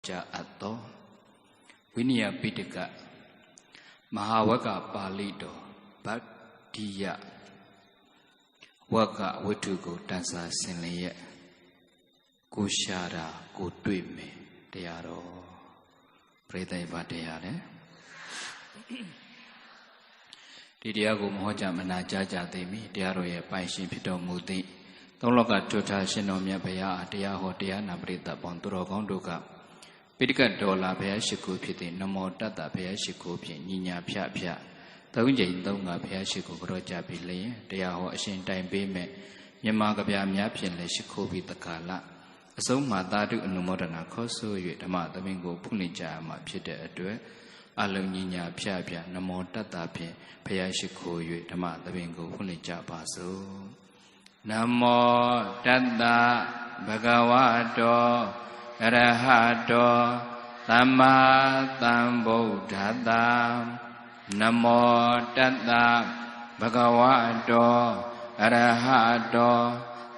ja atto Vinaya Pitaka Mahawaka Palido Bhaktiya Waka Wituko Dansa Sinleye Kushara Kutwime Deyaro Predaiva Deyare Didiago Moja Manajaja Demi Diaro Ye Paishin Pito Mudi Toloka Tota Shinomia Baya Dia Hodia Nabrita Ponturo Gonduka Pitka Dola Payashiku Piti Namo Tata Payashiku Pi Nina Pia Pia Taunja Donga Payashiku Roja Pili Dia Ho Shin Time Bime Yamaga Pia Miapian Leshiku Vitakala So Matadu Numorana Kosu Yama Domingo Punija Ma Pita Adwe Alunina Pia Pia Namo Tata Pi Payashiku Yama Domingo Punija Basu Namo Tata Bhagavato Arahato Tamma Sambuddhassa Namo Tassa Bhagavato Arahato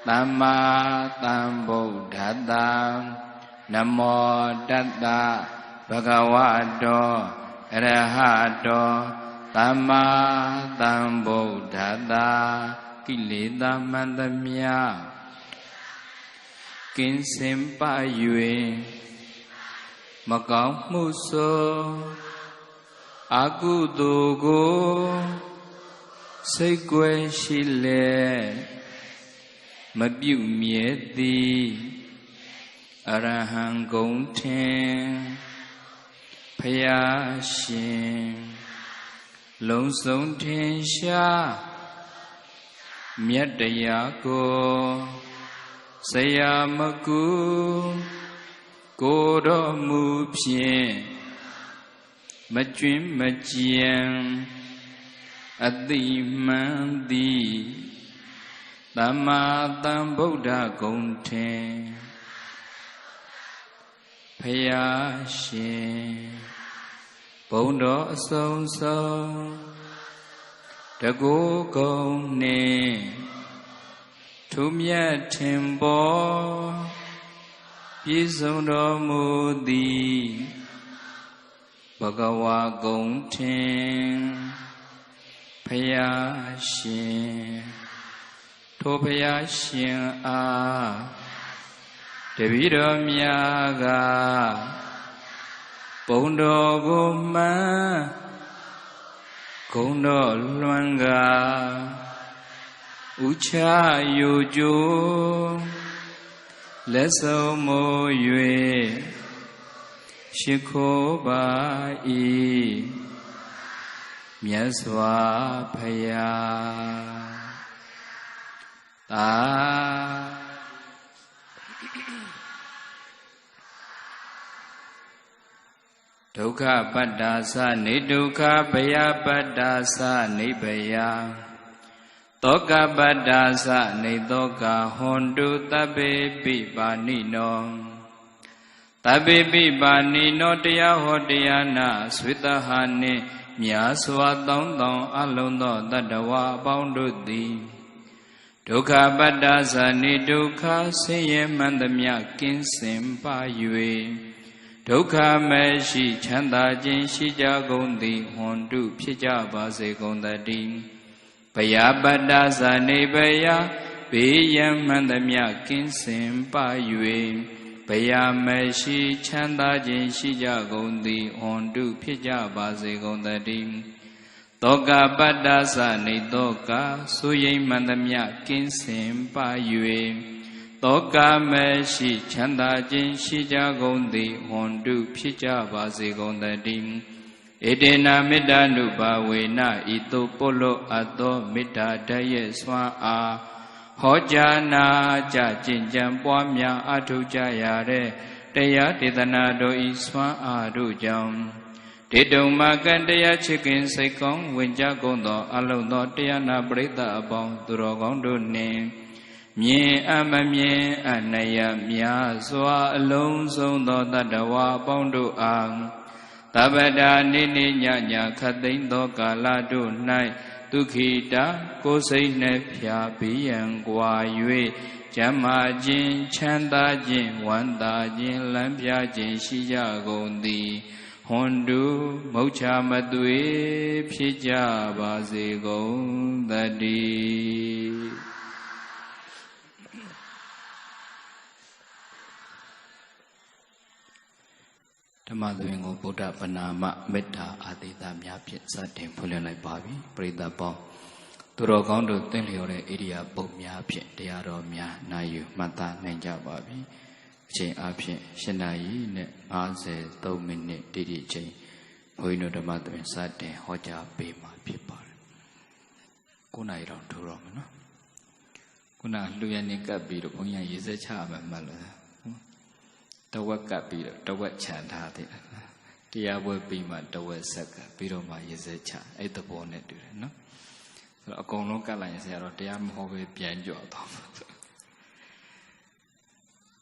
Tamma Sambuddhassa Namo Tassa Bhagavato Arahato Tamma Sambuddhassa Kileta Mandamya Kinh xem ba yue mà có mưu sơ á cu tu cô xây quê xì lệ mà biểu miết đi a ra hàng công thiên phaya xin lông sống thiên xa miết đại cô Sayamaku Kodo Mu Pien Majim Majian Adi Mandi Dhamma Tam Buddha Gonte Payashe Bondo Song Song Dago Gone Thu miết thiên bố Bí sông đô mù đi Bhagava gông thiên Phaya xin Thô phaya xin a Devi đô miya ga Bông đô gô ma Gông đô loan ga Ucha yojo Leso mo yue Shiko ba i Myaswa phaya Ta Dukha Paddasa Nidukha Bhaya Paddasa Nibhaya Toka Paddasa Nitoka Hondu Tabbe Pipanino Tabbe Pipanino Taya Hodayana Switahane Myaswa Tong Tong Alondo Tadawa Bounduti Dukha Paddasa Nidukha Seye Mandamya Kinsim Pa Yue Dukha Meshi Chanda Jin Shija Gondi Hondu Pija Base Gondadi Baya Paddasa Nibhaya Biyam Mandamya Kinsim Pa Yue Baya Meshi Chanda Jin Shija Gondi Hondu Pija Base Gondadi Toka Paddasa Nitoka Suyam Mandamya Kinsim Pa Yue Toka Meshi Chanda Jin Shija Gondi Hondu Pija Base Gondadi Edena Mida Nuba Wena Ito Polo Ato Mida Daye Swa A Hojana Ja Jinjan Pwamya Atu Jayare Daya Tidana Do Iswa Adu Jam Didong Magan Daya Chicken Saikong Winja Gondo Alono Diana Brita Abong Durogong Dune Mye Amamye Anaya Mya Swa Alone Zondo Tadawa Bondu Ang Tabada Nini Nyanya Khatin Doka Ladu Nai Tukhita Kosei Nepya Biyan Kwa Yue Jamajin, Chandajin, Wandajin, Lampiajin, Shijagondi, Hondu, Mocha Madui, Pija Bazigo, Dadi. Tamadwingo Buddha Panama, Metta, Adita, Miapit, Satin, Pulana Babi, Prida Bo. Turogondo Tenliore, Idia, Bomia, Diaro Mia, Nayu, Mata, Nanja Babi, Jane Apia, Shenai, Maze, 2 minutes, Didi Jane, Hoino the Mother and Satin, Hoja, Bema, people. Kuna iron to Romano. Kuna Luyanica Bido, Unya is a charm and Mala. The work up Bido, the wet chant had it. The hour Bema, the wet sucker, Bido, my is a chant, ate the bonnet, no? A conoca line said, "I am hobby piano."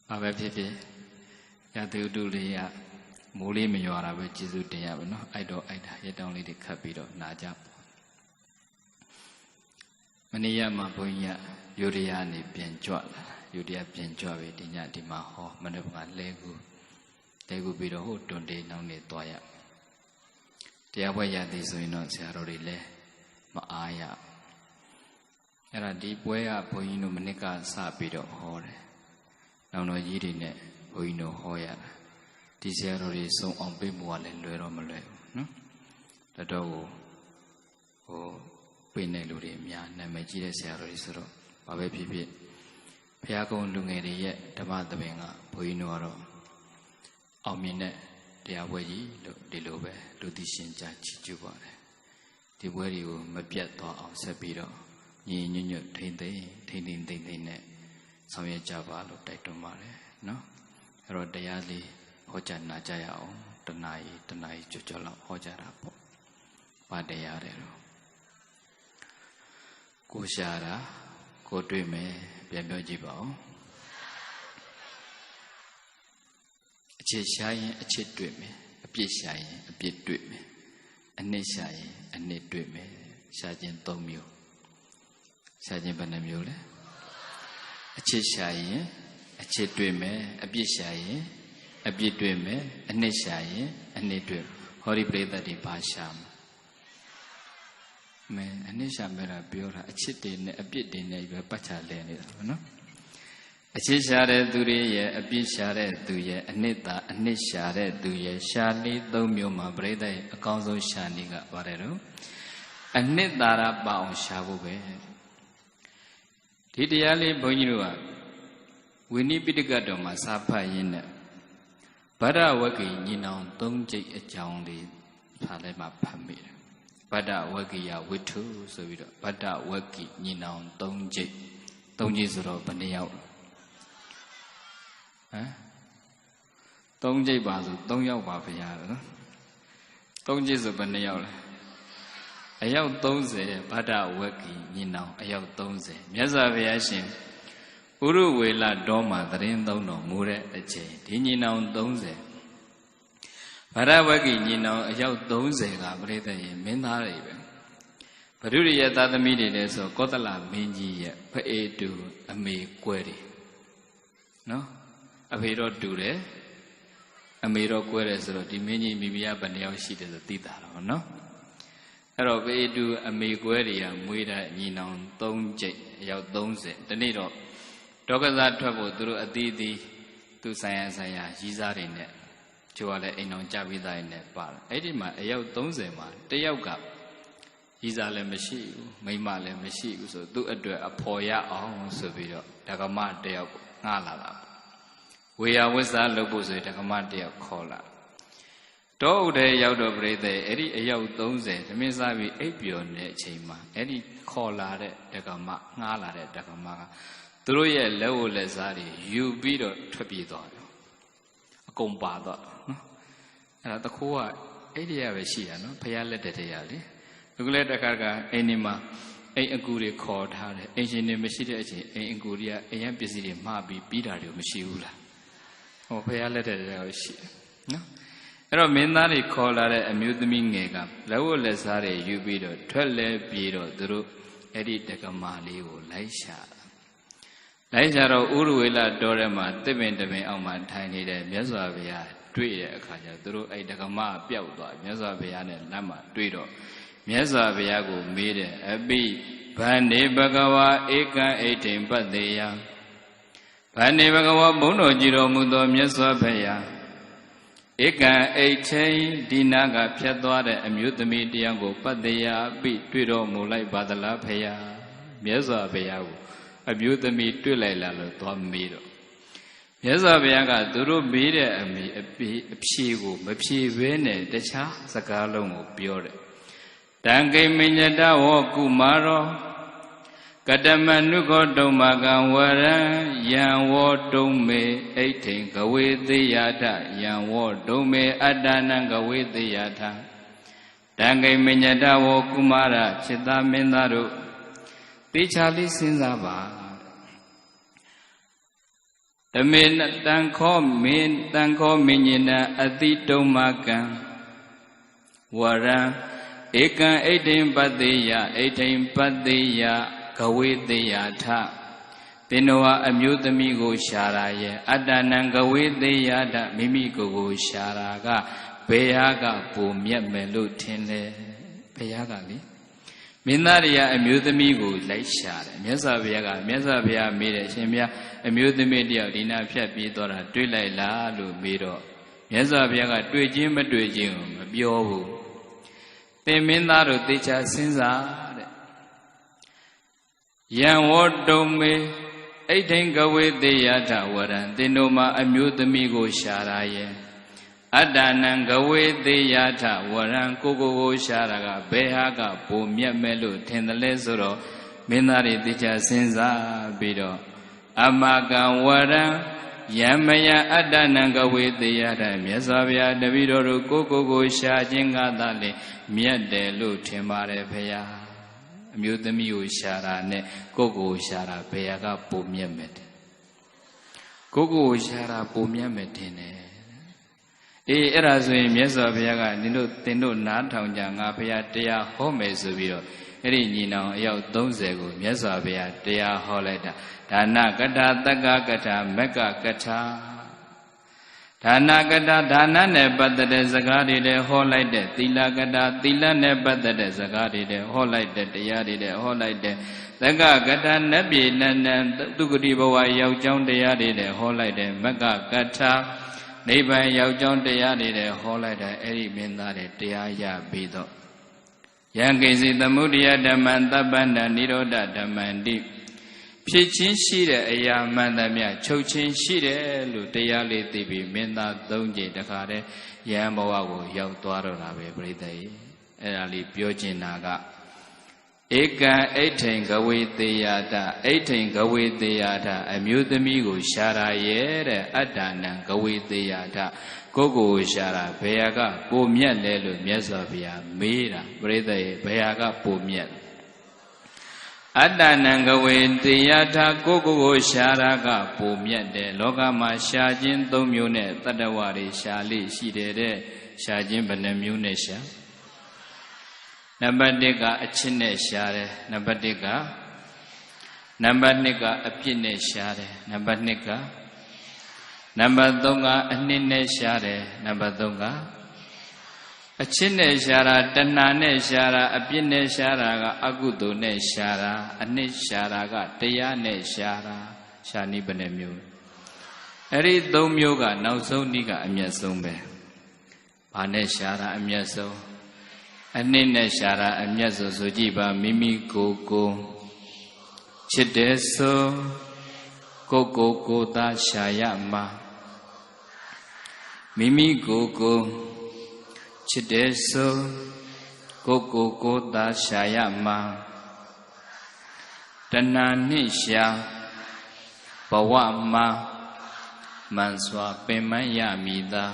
Ave Pipi, Yadu Lia, Muli Miora, which is Diabno. I don't, yet only the capital, Naja. Mania Mabuya, Yuriani Pianjoa, Yudia Pianjoa, Dinya Dimaho, Manava Legu. They would be the whole don't they know me toya. The Awaya, this we not say, Rorile, Maaya. Era deep way up, Poino Manica Sapido Hore. Now no yidine, Poino Hoya. This error is so on Bimwal and Luromale. The dog, oh, Pinelurimia, Namajida Serrisro, Babe Pipi, Piaco Lungeri yet, the Madavinga, Poinoro. Omine, the Awayi, the Lobe, Ludishinja Chichubare. The way you Mabiato of Sapido. Yin Tin, some Java, Tatumare, no? Rodayali, Hoja Najayao, Tanai, Chuchola, Hojarapo, Padayarero. Kushara, Kodrime, Biamojibao. A chishai, a chit dreame, a pishai, a bit dreame, a nishai, a net dreame, Sergeant Tomio. Sergeant Banamule, a chishai, a chit dreame, a bishai, a bit dreame, a nishai, a net dream, horribly that in Pasham. Man, a nisham era pure, a chit in a bit in a patchalene, no? A chishare duye, a bishare duye, a nita, a nishare duye, Shali, Domio, brother, a council shaniga, whatever. A nitara bound shabube. Tidiali Bonua, we need be the god of Masapa in Bada Wagi, you know, don't take a joundy Palema Pamir. Bada Wagi, ya with two, so we don't. Bada Wagi, you know, don't use it up and out. Don't jay bazu, don't yell Bapia. Don't use up and out. A young doze, Bada Wagi, you know, a young doze. Yazaviation Uru Wela Doma, the Rindono, Mure, a chain, Dinino doze. Bada Wagi, you know, a young doze, Gabreta, Menare. Paduria that the media so Kotala Minji, pay to a me query. No? A hero do it. A mero query so the mini Mibia Baneo sheet is a tita, no? Ero ve do a me query and Muida, you know, don't jay, yow don't say, the needle. Doggers are trouble through a didi to science, Gizar in it. Chuale in on Javida in it, bar. Edima, a yow don't say, man, the yoga. Izale Mashi, Maimale Mashi, so do a poya on Sovido, Tagamar de Nala. We are with that Lobos, Tagamar de Cola. Do de Yaudo Brede, Eddie a Yau Doze, the Misavi Apio Nechima, Eddie Cola de Tagama, Nala de Tagamara. Through ye level Lazari, you beat a trapezo. A combado. And at the core, Eddie Aveshia, no, Payale de Teali. Let the carga anima, a good called her, ancient Machida, a Guria, a young busy Mabi, Bida, Machula. Or pay a letter, she. No? There are men that he called her a mutiny nega, lower lesare, you beat 12 beedo, drew Eddie Degamali or Laisha. လိုက်ကြတော့ဥရဝေလတော်ထဲမှာတစ်ပင်တစ်ပင်အောက်မှာထိုင်နေတဲ့မြတ်စွာဘုရားတွေ့တဲ့အခါကျသူတို့အဲ့ဒကမပျောက်သွားမြတ်စွာဘုရားနဲ့လမ်းမှာတွေ့တော့မြတ်စွာဘုရားကိုမေးတယ်အပိဗန္နေဘဂဝါဧကံဣဋ္ဌိပတ္တေယဗန္နေဘဂဝါဘုန်းတော်ကြည်တော်မူသောမြတ်စွာဘုရားဧကံဣဋ္ဌိဒီနာကဖြတ်သွားတဲ့အမျိုးသမီးတရားကိုပတ္တေယအပိတွေ့တော်မူလိုက်ပါသလားဘုရားမြတ်စွာဘုရားကိုအမျိုးသမီးတွေ့လိုက်လာလို့သွားမေးတော့မြတ်စွာဘုရားကသူတို့မေးတဲ့အဖြေကိုမဖြေဘဲနဲ့တခြားစကားလုံးကိုပြောတယ်တံကိမညတဝောကုမာရောကတမနုခောတုံမကံဝရံယံဝောတုံမေဣဋ္ဌိကဝေသေယထယံဝောတုံမေအတ္တနံကဝေသေယထတံကိမညတဝောကုမာရจิตသမင်းသားတို့တေချာလေးစဉ်းစားပါတမေတံခောမင်းညင်နအတိတုံမကံဝရံဧကံဣဋ္ဌိပတ္တေယဣဋ္ဌိပတ္တေယကဝေသေယထသင်တို့ဟာအမျိုးသမီးကိုရှာတာရဲ့အတ္တနံကဝေသေယထမိမိကိုရှာတာကဘယ်ဟာကပုံမြတ်မယ်လို့ထင်လဲဘယ်ဟာကလေမင်းသားတွေကအမျိုးသမီးကိုလိုက်ရှာတယ်မြတ်စွာဘုရားမေးတယ်အရှင်ဘုရားအမျိုးသမီးတယောက်ဒီနာဖြတ်ပြေးသွားတာတွေ့လိုက်လားလို့မေးတော့မြတ်စွာဘုရားကတွေ့ချင်းမတွေ့ချင်းကိုမပြောဘူးသင်မင်းသားတို့သေချာစဉ်းစားတဲ့ယံဝတုံမေဣဋ္ဌိကဝေသေယထဝရံသင်တို့မှာအမျိုးသမီးကိုရှာတာရဲ့အတ္တနံကဝေသေယထဝရံကိုရှာတာကဘယ်ဟာကပုံမြတ်မဲ့လို့ထင်တယ်လဲဆိုတော့မင်းသားတွေသေချာစဉ်းစားပြီးတော့အမကံဝရံယမယအတ္တနံကဝေသေယထမြတ်စွာဘုရားတပည့်တော်တို့ကိုရှာခြင်းကသာလေမြတ်တယ်လို့ထင်ပါတယ်ဖေယအမျိုးသမီးကိုရှာတာနဲ့ကိုရှာတာဘယ်ဟာကပုံမြတ်မဲ့တယ်ကိုရှာတာပုံမြတ်မဲ့တင်တယ်အေးအဲ့ဒါဆိုရင်မြတ်စွာဘုရားကသင်တို့နားထောင်ကြငါဘုရားတရားဟောမယ်ဆိုပြီးတော့အဲ့ဒီညီနောင်အယောက်30ကိုမြတ်စွာဘုရားတရားဟောလိုက်တာဒါနကထာတက္ကကထာမက္ကကထာဒါနကထာဒါနနဲ့ပတ်သက်တဲ့စကားတွေလည်းဟောလိုက်တဲ့သီလကထာသီလနဲ့ပတ်သက်တဲ့စကားတွေလည်းဟောလိုက်တဲ့တရားတွေလည်းဟောလိုက်တဲ့သက္ကကထာနတ်ပြည်နန္ဒသုဂတိဘဝရောက်ကြောင်းတရားတွေလည်းဟောလိုက်တဲ့မက္ကကထာနိဗ္ဗာန်ရောက်ကြောင်းတရားတွေလည်းဟောလိုက်တဲ့အဲ့ဒီမင်းသားတွေတရားရပြီးတော့ယံကိစီသမုဒိယဓမ္မံသဗ္ဗန္တနိရောဓဓမ္မံတိဖြစ်ချင်းရှိတဲ့အရာမှန်သမျှချုပ်ချင်းရှိတယ်လို့တရားလေးသိပြီးမင်းသား၃ကြိမ်တခါတည်းယံဘဝကိုရောက်သွားတော့တာပဲပြိဿရေအဲ့ဒါလေးပြောချင်တာကဧကံဣဋ္ဌိကဝေသေယထဣဋ္ဌိကဝေသေယထအမျိုးသမီးကိုရှာတာရဲ့တဲ့အတ္တနံကဝေသေယထကိုရှာတာဘယ်ဟာကပုံမြတ်လဲလို့မြတ်စွာဘုရားမေးတာပြိဿရေဘယ်ဟာကပုံမြတ်အတ္တနံကဝေသေယထကိုရှာတာကပုံမြတ်တယ်လောကမှာရှာခြင်း၃မျိုးနဲ့တတ္တဝါတွေရှာလိရှိတယ်တဲ့ရှာခြင်းဘယ်နှမျိုးနဲ့ရှာနံပါတ်1ကအချစ်နဲ့ရှာတယ်နံပါတ်2ကအပြစ်နဲ့ရှာတယ်နံပါတ်3ကအနှစ်နဲ့ရှာတယ်နံပါတ်3ကအချစ်နဲ့ရှာတာတဏှာနဲ့ရှာတာအပြစ်နဲ့ရှာတာကအကုသိုလ်နဲ့ရှာတာအနှစ်ရှာတာကတရားနဲ့ရှာတာရှာနည်းဘယ်နှမျိုးအဲ့ဒီ3မျိုးကနောက်ဆုံးနည်းကအမျက်ဆုံးပဲဘာနဲ့ရှာတာအမျက်ဆုံးအနှစ်နဲ့ရှာတာအမျက်ဆုံးဆိုကြည့်ပါမိမိကိုချစ်တယ်ဆိုကိုသာရှာရမှာမိမိကိုချစ်တယ်ဆိုကိုသာရှာရမှာတဏှာနှင့်ရှာဘဝမှာမှန်စွာပင်မရမည်သာ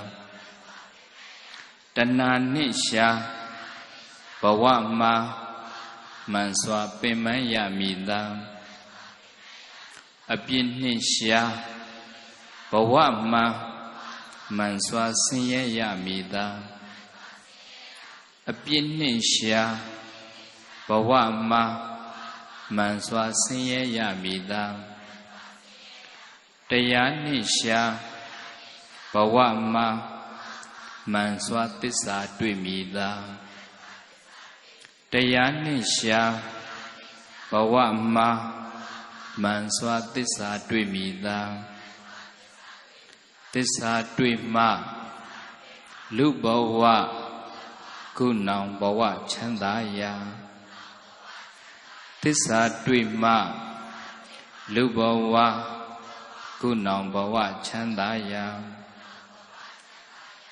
တဏှာနှင့်ရှာဘဝမှာမှန်စွာပင်မရမည်သာအပြစ်နှင့်ရှာဘဝမှာမှန်စွာဆင်းရဲရမည်သာအပြစ်နှင့်ရှာဘဝမှာမှန်စွာဆင်းရဲရမည်သာ Tayani sya bawa ma manswatisa dwimida. Tayani sya bawa ma manswatisa dwimida. Tisa dwima lubawa kunang bawa chandaya. Tisa dwima lubawa kunang bawa chandaya.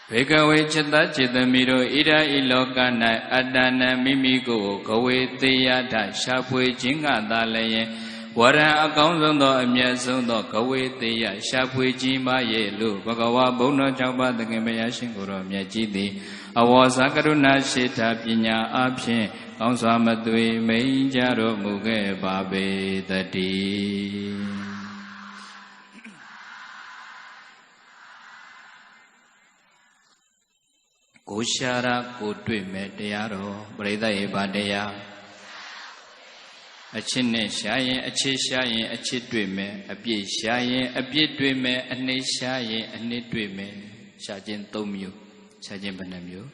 Bhagawe chitta chittamiro ira ilokana adana mimiko gawe teyata shapwe jinga dalaye wara akong sondo amya sondo gawe teya shapwe jima ye lu bhagawa bhuno chakpa takimaya shingoro amya jiti awasa karuna shita pinya apshin kaung swamatwe meinjaro muge babe tati. Kushara kutwe medeyaro berita ibadaya. Achinne shayen achi shayen achi twe me abye shayen abye twe me ane shayen ane twe me shajen 3 မျိုးshajen ဘယ်နှမျိုး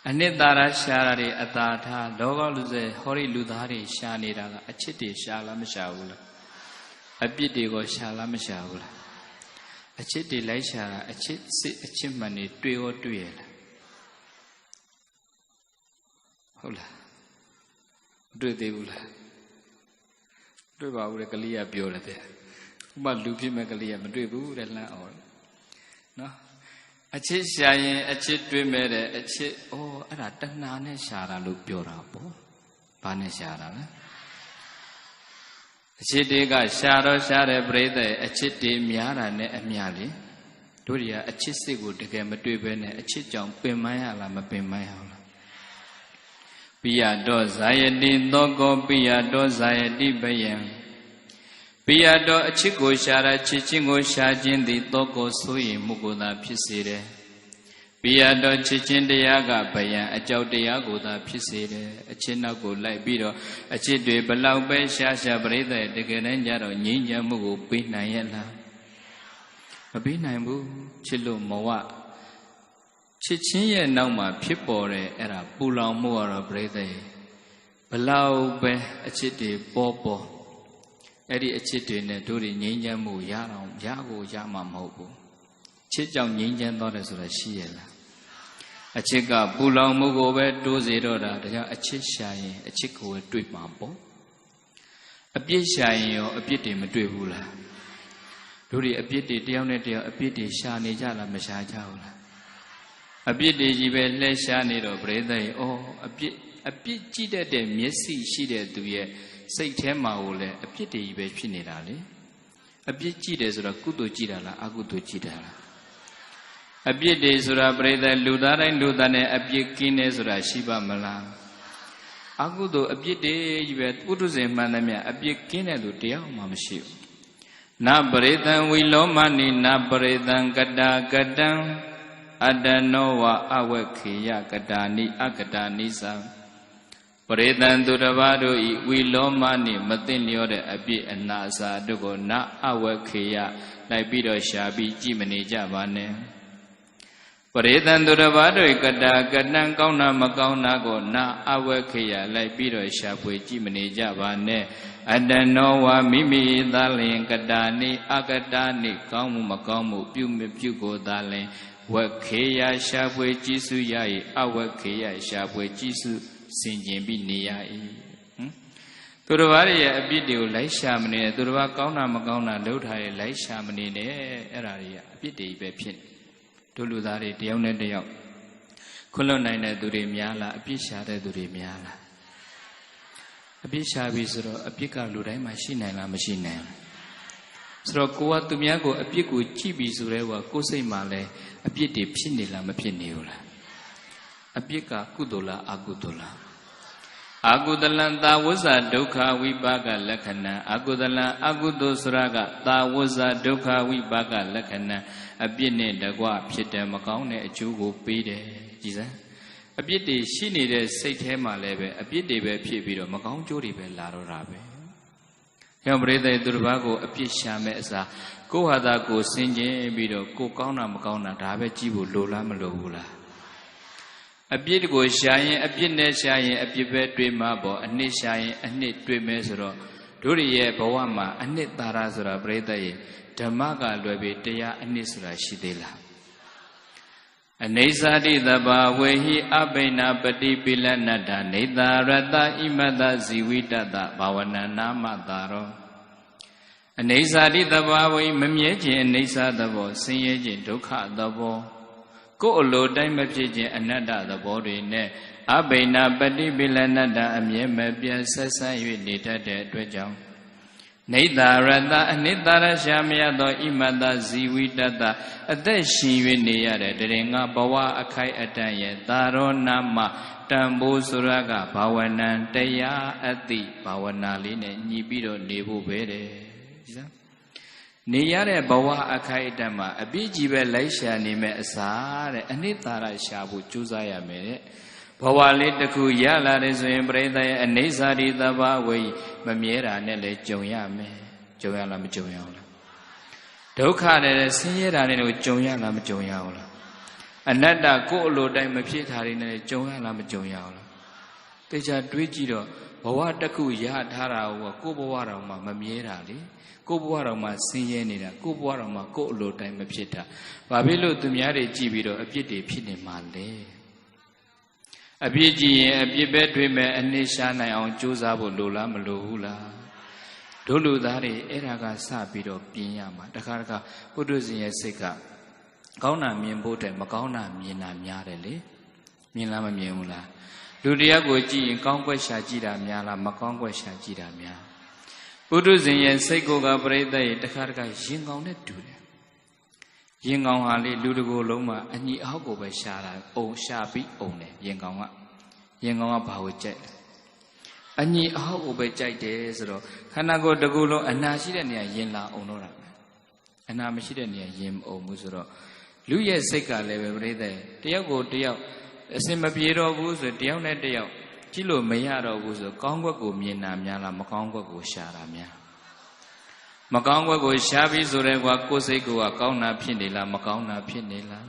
အနှစ်သာရရှာတာတွေအသာထားလောကလူစေဟောဒီလူသားတွေရှာနေတာကအချစ်တွေရှာလားမရှာဘူးလားအပြစ်တွေကိုရှာလားမရှာဘူးလားအချစ်တွေလိုက်ရှာတာအချစ်စစ်အချစ်မှန်တွေတွေ့ရောတွေ့ရလားဟုတ်လားတွေ့သေးဘူးလားတွေ့ပါဘူးလေကလေးကပြောတယ်တဲ့ဥပလူဖြစ်မဲ့ကလေးကမတွေ့ဘူးတဲ့လှမ်းအောင်နော်အချစ်ရှာရင်အချစ်တွေ့မဲ့တဲ့အချစ်အဲ့ဒါတဏှာနဲ့ရှာတာလို့ပြောတာပေါ့ဘာနဲ့ရှာတာလဲအချစ်တွေကရှာတော့ရှာတဲ့ပြိဿရဲ့အချစ်တွေများတာနဲ့အမျှလေတို့တွေကအချစ်စစ်ကိုတကယ်မတွေ့ဘဲနဲ့အချစ်ကြောင့်ပင်ပန်းရလားမပင်ပန်းရဘူးလားပိယတောဇာယတိသောကောပိယတောဇာယတိဘယံပိယတောအချစ်ကိုရှာတာချစ်ချင်းကိုရှာခြင်းသည်သောကောဆိုရင်မှုကိုသာဖြစ်စေတယ်ပိယတောချစ်ချင်းတရားကဘယံအကြောက်တရားကိုသာဖြစ်စေတယ်အချစ်နောက်ကိုလိုက်ပြီးတော့အချစ်တွေဘလောက်ပဲရှာရှာပရိသတ်တကယ်တမ်းကျတော့ငြိမ်းချမ်းမှုကိုပေးနိုင်ရဲ့လားမပေးနိုင်ဘူးချစ်လို့မဝချစ်ချင်းရဲ့နောက်မှာဖြစ်ပေါ်တဲ့အဲ့ဒါပူလောင်မှုကတော့ပရိသတ်ဘလောက်ပဲအချစ်တွေပေါ်အဲ့ဒီအချစ်တွေနဲ့တို့တွေငြိမ်းချမ်းမှုရအောင်ရကိုရမှာမဟုတ်ဘူးချစ်ကြောင့်ငြိမ်းချမ်းသွားတယ်ဆိုတာရှိရလားအချစ်ကပူလောင်မှုကိုပဲတိုးစေတော့တာဒါကြောင့်အချစ်ရှာရင်အချစ်ကိုပဲတွေ့မှာပေါ့အပြစ်ရှာရင်ရောအပြစ်တွေမတွေ့ဘူးလားတို့တွေအပြစ်တွေတယောက်နဲ့တယောက်အပြစ်တွေရှာနေကြလားမရှာကြဘူးလားအပြစ်တွေကြီးပဲလှည့်ရှားနေတော့ပြိဿရဲ့အပြစ်ကြည့်တတ်တဲ့မျက်စိရှိတဲ့သူရဲ့စိတ်ထဲမှာကိုလည်းအပြစ်တွေကြီးပဲဖြစ်နေတာလေအပြစ်ကြည့်တယ်ဆိုတော့ကုသိုလ်ကြည့်တာလားအကုသိုလ်ကြည့်တာလားအပြစ်တွေဆိုတာပြိဿလူသားတိုင်းလူသားနဲ့အပြစ်ကင်းတယ်ဆိုတာရှိပါမလားအကုသိုလ်အပြစ်တွေကြီးပဲပုထုဇဉ်မှန်သမျှအပြစ်ကင်းတဲ့လူတယောက်မှမရှိဘူးနပရိသံဝိလောမနိနပရိသံကတာကတံအတ္တနောဝအဝခေယကတာနိအကတာနိသံပရိသံသူတစ်ပါးတို့ဤဝီလောမနိမသိလျောတဲ့အပြစ်အနာစာတို့ကိုနအဝခေယလိုက်ပြီးတော့ရှာပြီးကြည်မနေကြပါနဲ့ပရိသံသူတစ်ပါးတို့ကတာကတံကောင်းတာမကောင်းတာကိုနအဝခေယလိုက်ပြီးတော့ရှာဖွေကြည်မနေကြပါနဲ့အတ္တနောဝမိမိသာလင်ကတာနိအကတာနိကောင်းမှုမကောင်းမှုပြုမပြုကိုသာလင်ဝခေယရှာဖွေကြည်စုရ၏အဝခေယရှာဖွေကြည်စုစင်ကျင်ပြီးနေရ၏သူတစ်ပါးရဲ့အပြစ်တွေကိုလိုက်ရှာမနေသူတစ်ပါးကောင်းတာမကောင်းတာလုပ်ထားရဲ့လိုက်ရှာမနေနဲ့အဲ့ဒါတွေကအပြစ်တွေပဲဖြစ်တို့လူသားတွေတယောက်နဲ့တယောက်ခွလွတ်နိုင်တဲ့သူတွေများလားအပြစ်ရှာတဲ့သူတွေများလားအပြစ်ရှာပြီဆိုတော့အပြစ်ကလူတိုင်းမှာရှိနိုင်လားမရှိနိုင်ဘူးဆိုတော့ကိုကသူများကိုအပြစ်ကိုကြည့်ပြီးဆိုတဲ့ကကိုယ်စိတ်မှာလဲအပြစ်တွေဖြစ်နေလားမဖြစ်နေဘူးလားအပြစ်ကကုသိုလ်လားအကုသိုလ်လားအကုသလံသာဝဇ္ဇဒုက္ခဝိပါကလက္ခဏံအကုသလံအကုသိုလ်ဆိုတာကသာဝဇ္ဇဒုက္ခဝိပါကလက္ခဏံအပြစ်နဲ့တကွဖြစ်တယ်မကောင်းတဲ့အကျိုးကိုပေးတယ်ကြည်စမ်းအပြစ်တွေရှိနေတဲ့စိတ်ထဲမှာလည်းပဲအပြစ်တွေပဲဖြစ်ပြီးတော့မကောင်းကျိုးတွေပဲလာတော့တာပဲ ကြောင့်ပရိသတ်သူတစ်ပါးကိုအပြစ်ရှာမဲ့အစားကိုယ့်ဟာသာကိုယ်စင်ကြင်ပြီးတော့ကိုယ်ကောင်းတာမကောင်းတာဒါပဲကြည့်ဖို့လိုလားမလိုဘူးလားအပြစ်ကိုရှာရင်အပြစ်နဲ့ရှာရင်အပြစ်ပဲတွေ့မှာပေါ့အနှစ်ရှာရင်အနှစ်တွေ့မယ်ဆိုတော့တို့ရဲ့ဘဝမှာအနှစ်သာရဆိုတာပရိသတ်ရဲ့ဓမ္မကလွယ်ပြီးတရားအနှစ်ဆိုတာရှိသေးလားအနေစာတိတဘာဝေဟိအဘိနာပတိပိလနတ္ထနေသာရတဣမတဇီဝိတတဘာဝနာနာမတာရောအနေစာတိတဘာဝေမမြဲခြင်းအနေစာသဘောဆင်းရဲခြင်းဒုက္ခသဘောကိုယ်အလိုတိုင်းမဖြစ်ခြင်းအနတ္တသဘောတွေနဲ့အဘိနာပတိပိလနတ္ထအမြဲမပြတ်ဆက်ဆံ၍နေတတ်တဲ့အတွက်ကြောင့်နေသာရတအနိတ္တရရှာမရသောဣမတဇီဝိတတအသက်ရှင်၍နေရတဲ့တရင်ငါဘဝအခိုက်အတန့်ရဲ့သာရောနာမတန်ဖိုးဆိုရကဘာဝနံတရားအတိဘာဝနာလေးနဲ့ညီပြီးတော့နေဖို့ပဲတဲ့ဒီစားနေရတဲ့ဘဝအခိုက်အတန့်မှာအပြည့်ကြီးပဲလိုက်ရှာနေမဲ့အစားတဲ့အနိတ္တရရှာဖို့ကြိုးစားရမယ်တဲ့ဘဝလေးတစ်ခုရလာတယ်ဆိုရင်ပရိသတ်ရဲ့အနေစာဒီသဘာဝေမမြဲတာနဲ့လည်းကြုံရမယ်ကြုံရလားမကြုံရဘူးလားဒုက္ခနဲ့ဆင်းရဲတာနဲ့လည်းကြုံရလားမကြုံရဘူးလားအနတ္တကိုယ်အလိုတိုင်းမဖြစ်တာတွေနဲ့ကြုံရလားမကြုံရဘူးလားတေချာတွေးကြည့်တော့ဘဝတစ်ခုရထားတာကိုကိုယ်ဘဝတော်မှာမမြဲတာလေကိုယ်ဘဝတော်မှာဆင်းရဲနေတာကိုယ်ဘဝတော်မှာကိုယ်အလိုတိုင်းမဖြစ်တာဘာဖြစ်လို့သူများတွေကြည့်ပြီးတော့အပြစ်တွေဖြစ်နေမှာလဲအပြစ်ကြည့်ရင်အပြစ်ပဲတွေ့မဲ့အနှစ်ရှာနိုင်အောင်ကြိုးစားဖို့လိုလားမလိုဘူးလားတို့လူသားတွေအဲ့ဒါကစပြီးတော့ပြင်ရမှာတခါတခါပုထုဇဉ်ရဲ့စိတ်ကကောင်းတာမြင်ဖို့တည်းမကောင်းတာမြင်တာများတယ်လေမြင်လားမမြင်ဘူးလားလူတရားကိုကြည့်ရင်ကောင်းကွက်ရှာကြည့်တာများလားမကောင်းကွက်ရှာကြည့်တာများပုထုဇဉ်ရဲ့စိတ်ကိုကပရိသတ်ရဲ့တခါတခါရင်ကောင်းနဲ့တူတယ်ရင်ကောင်းဟာလေလူတကိုယ်လုံးမှာအညီအောက်ကိုပဲရှာတာအုံရှာပြီးအုံတယ်ရင်ကောင်းကဘာကိုကြိုက်လဲအညီအောက်ကိုပဲကြိုက်တယ်ဆိုတော့ခန္ဓာကိုယ်တစ်ခုလုံးအနာရှိတဲ့နေရာရင်လာအုံတော့တာပဲအနာမရှိတဲ့နေရာရင်မအုံဘူးဆိုတော့လူရဲ့စိတ်ကလည်းပဲပြိဿတယောက်ကိုတယောက်အစင်မပြေတော့ဘူးဆိုတယောက်နဲ့တယောက်ကြည့်လို့မရတော့ဘူးဆိုကောင်းကွက်ကိုမြင်တာများလားမကောင်းကွက်ကိုရှာတာများမကောင်းကွက်ကိုရှားပြီးဆိုတဲ့ကွာကိုယ်စိတ်ကကောင်းတာဖြစ်နေလားမကောင်းတာဖြစ်နေလား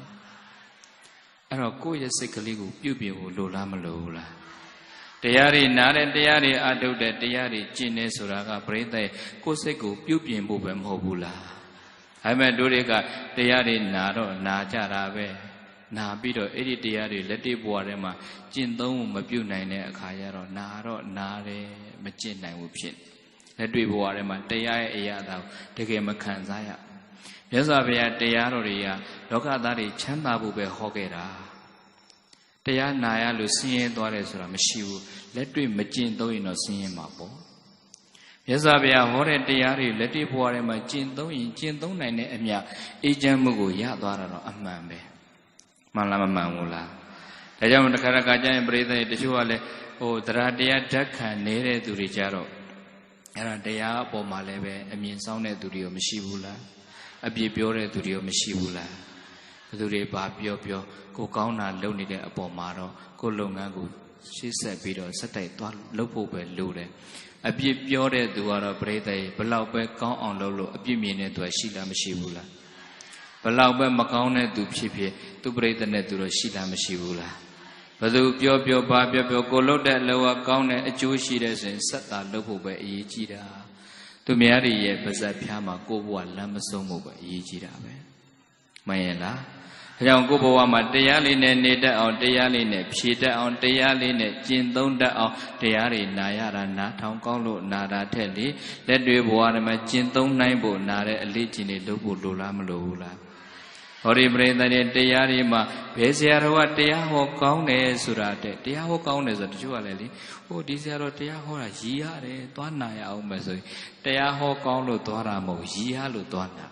အဲ့တော့ကိုယ့်ရဲ့စိတ်ကလေးကိုပြုပြင်ဖို့လိုလားမလိုဘူးလားတရားတွေနားတဲ့တရားတွေအထုတ်တဲ့တရားတွေကျင့်နေဆိုတာကပရိသတ်ကိုယ်စိတ်ကိုပြုပြင်ဖို့ပဲမဟုတ်ဘူးလားဒါပေမဲ့တို့တွေကတရားတွေနာတော့နာကြတာပဲနာပြီးတော့အဲ့ဒီတရားတွေလက်တွေ့ဘဝထဲမှာကျင့်သုံးဖို့မပြုနိုင်တဲ့အခါကျတော့နာတော့နာတယ်မကျင့်နိုင်ဘူးဖြစ်လက်တွေ့ဘဝထဲမှာတရားရဲ့အရာသာတကယ်မခံစားရမြတ်စွာဘုရားတရားတော်တွေကလောကသားတွေချမ်းသာဖို့ပဲဟောခဲ့တာတရားနာရလို့ဆင်းရဲသွားတယ်ဆိုတာမရှိဘူးလက်တွေ့မကျင့်သုံးရင်တော့ဆင်းရဲမှာပေါ့မြတ်စွာဘုရားဟောတဲ့တရားတွေလက်တွေ့ဘဝထဲမှာကျင့်သုံးရင်ကျင့်သုံးနိုင်တဲ့အမြအေးချမ်းမှုကိုရသွားတာတော့အမှန်ပဲမှန်လားမမှန်ဘူးလားဒါကြောင့်တခါတခါကျရင်ပရိသတ်တချို့ကလည်းတရားတရားဓာတ်ခံနေတဲ့သူတွေကြတော့အဲ့ဒါတရားအပေါ်မှာလည်းပဲအမြင်ဆောင်တဲ့သူတွေရောမရှိဘူးလားအပြစ်ပြောတဲ့သူတွေရောမရှိဘူးလားဘယ်သူတွေဘာပြောကိုကောင်းတာလုပ်နေတဲ့အပေါ်မှာတော့ကိုလုပ်ငန်းကိုရှေ့ဆက်ပြီးတော့စက်တိုက်သွားလုပ်ဖို့ပဲလိုတယ်အပြစ်ပြောတဲ့သူကတော့ပရိသတ်ဘလောက်ပဲကောင်းအောင်လုပ်လို့အပြစ်မြင်တဲ့သူရှိလားမရှိဘူးလားဘလောက်ပဲမကောင်းတဲ့သူဖြစ်သူပရိသတ်နဲ့သူတော့ရှိလားမရှိဘူးလားဘယ်သူပြောဘာပြောကိုလုပ်တဲ့အလုပ်ကကောင်းတဲ့အကျိုးရှိတဲ့ဆိုရင်စက်တာလုပ်ဖို့ပဲအရေးကြီးတာသူများတွေရဲ့ပါဇက်ဖျားမှာကိုယ့်ဘဝလမ်းမဆုံးဖို့ပဲအရေးကြီးတာပဲမှန်ရဲ့လားဒါကြောင့်ကိုယ့်ဘဝမှာတရားလေးနဲ့နေတတ်အောင်တရားလေးနဲ့ဖြေတတ်အောင်တရားလေးနဲ့ကျင့်သုံးတတ်အောင်တရားတွေနာရတာနားထောင်ကောင်းလို့နာတာထက်လေလက်တွေဘဝထဲမှာကျင့်သုံးနိုင်ဖို့နာတဲ့အလေးကျင့်တွေလုပ်ဖို့လိုလားမလိုဘူးလားဟောဒီပရိသတ်ရဲ့တရားတွေမှာဘယ်ဆရာတော်ကတရားဟောကောင်းတယ်ဆိုတာတဲ့တရားဟောကောင်းတယ်ဆိုတော့တချို့ကလည်းလေဒီဆရာတော်တရားဟောတာရည်ရတယ်သွားနာရအောင်မယ်ဆိုရင်တရားဟောကောင်းလို့သွားတာမဟုတ်ရည်ရလို့သွားနာ